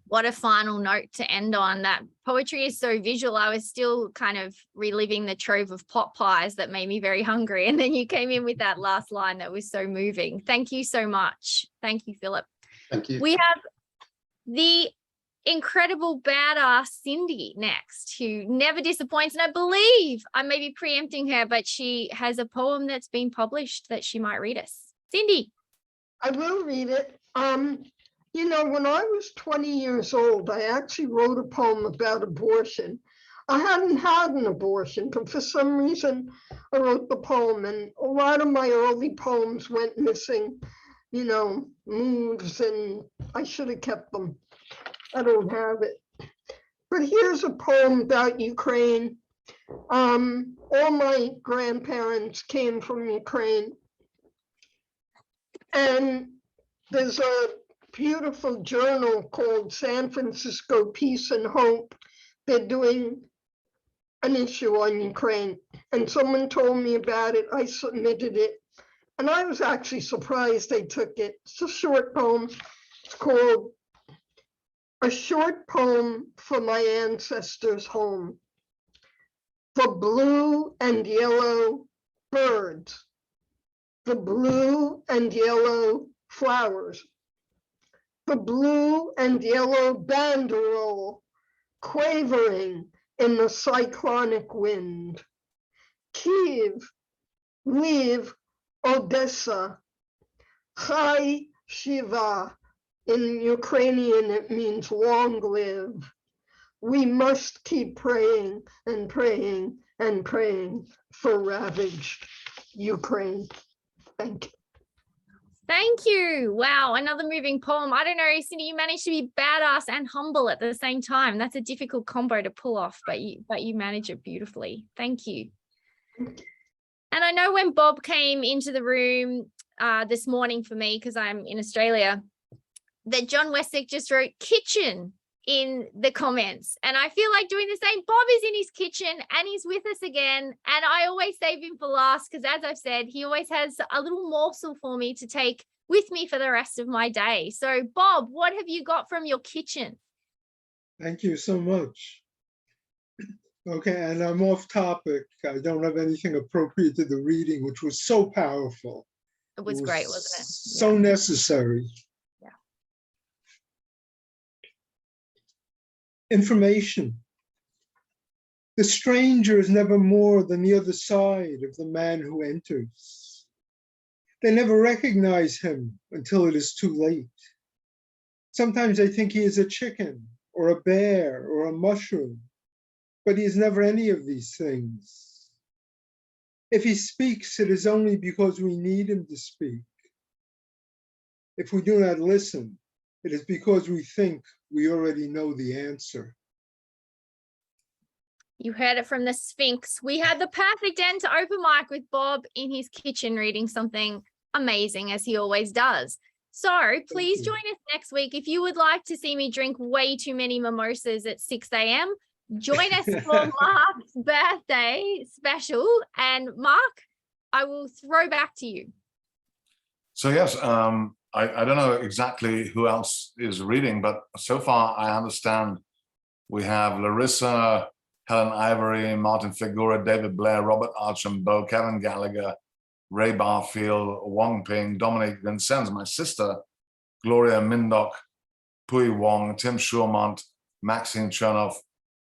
What a final note to end on. That poetry is so visual. I was still kind of reliving the trove of pot pies that made me very hungry. And then you came in with that last line that was so moving. Thank you so much. Thank you, Philip. Thank you. We have the incredible badass Cindy next, who never disappoints. And I believe I may be preempting her, but she has a poem that's been published that she might read us. Cindy. I will read it. You know, when I was 20 years old, I actually wrote a poem about abortion. I hadn't had an abortion, but for some reason I wrote the poem, and a lot of my early poems went missing, you know, moves, and I should have kept them. I don't have it. But here's a poem about Ukraine. All my grandparents came from Ukraine. And there's a beautiful journal called San Francisco Peace and Hope. They're doing an issue on Ukraine, and someone told me about it. I submitted it, and I was actually surprised they took it. It's a short poem. It's called A Short Poem for My Ancestors' Home. The blue and yellow birds, the blue and yellow flowers, the blue and yellow banderole quavering in the cyclonic wind. Kiev, leave Odessa. Chai Shiva. In Ukrainian, it means long live. We must keep praying and praying and praying for ravaged Ukraine. Thank you. Thank you. Wow, another moving poem. I don't know, Cindy, you managed to be badass and humble at the same time. That's a difficult combo to pull off, but you manage it beautifully. Thank you. And I know when Bob came into the room this morning for me, because I'm in Australia, that John Westick just wrote kitchen in the comments. And I feel like doing the same. Bob is in his kitchen and he's with us again. And I always save him for last because, as I've said, he always has a little morsel for me to take with me for the rest of my day. So Bob, what have you got from your kitchen? Thank you so much. Okay, and I'm off topic. I don't have anything appropriate to the reading, which was so powerful. It was great, wasn't it? So necessary. Yeah. Information. The stranger is never more than the other side of the man who enters. They never recognize him until it is too late. Sometimes they think he is a chicken or a bear or a mushroom, but he is never any of these things. If he speaks, it is only because we need him to speak. If we do not listen, it is because we think we already know the answer. You heard it from the Sphinx. We had the perfect end to open mic with Bob in his kitchen reading something amazing, as he always does. So please join us next week. If you would like to see me drink way too many mimosas at 6 a.m., join us for Mark's birthday special. And Mark, I will throw back to you. So yes, I don't know exactly who else is reading, but so far I understand we have Larissa, Helen Ivory, Martin Figura, David Blair, Robert Archambault, Kevin Gallagher, Ray Barfield, Wong Ping, Dominique Vincennes, my sister, Gloria Mindock, Pui Wong, Tim Shurmont, Maxine Chernoff,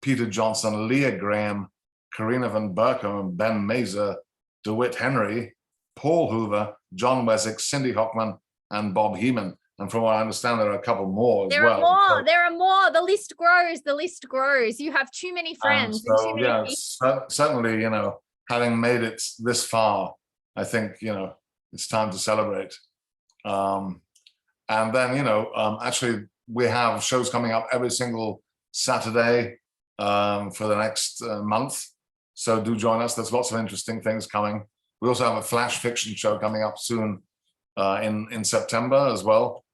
Peter Johnson, Leah Graham, Karina Van Berkom, Ben Mazer, DeWitt Henry, Paul Hoover, John Wessex, Cindy Hockman, and Bob Heeman. And from what I understand, there are a couple more as well. There are more. The list grows. The list grows. You have too many friends. And so, yeah, certainly, you know, having made it this far, I think, you know, it's time to celebrate. And then, you know, actually, we have shows coming up every single Saturday for the next month. So do join us. There's lots of interesting things coming. We also have a flash fiction show coming up soon in September as well.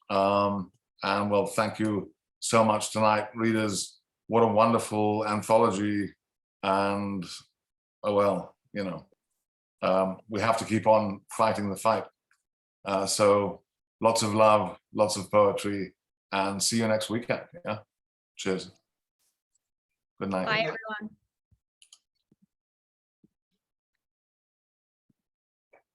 And well, thank you so much tonight, readers. What a wonderful anthology. And, oh, well, you know, we have to keep on fighting the fight. So lots of love, lots of poetry, and see you next weekend. Yeah. Cheers. Good night. Bye, everyone.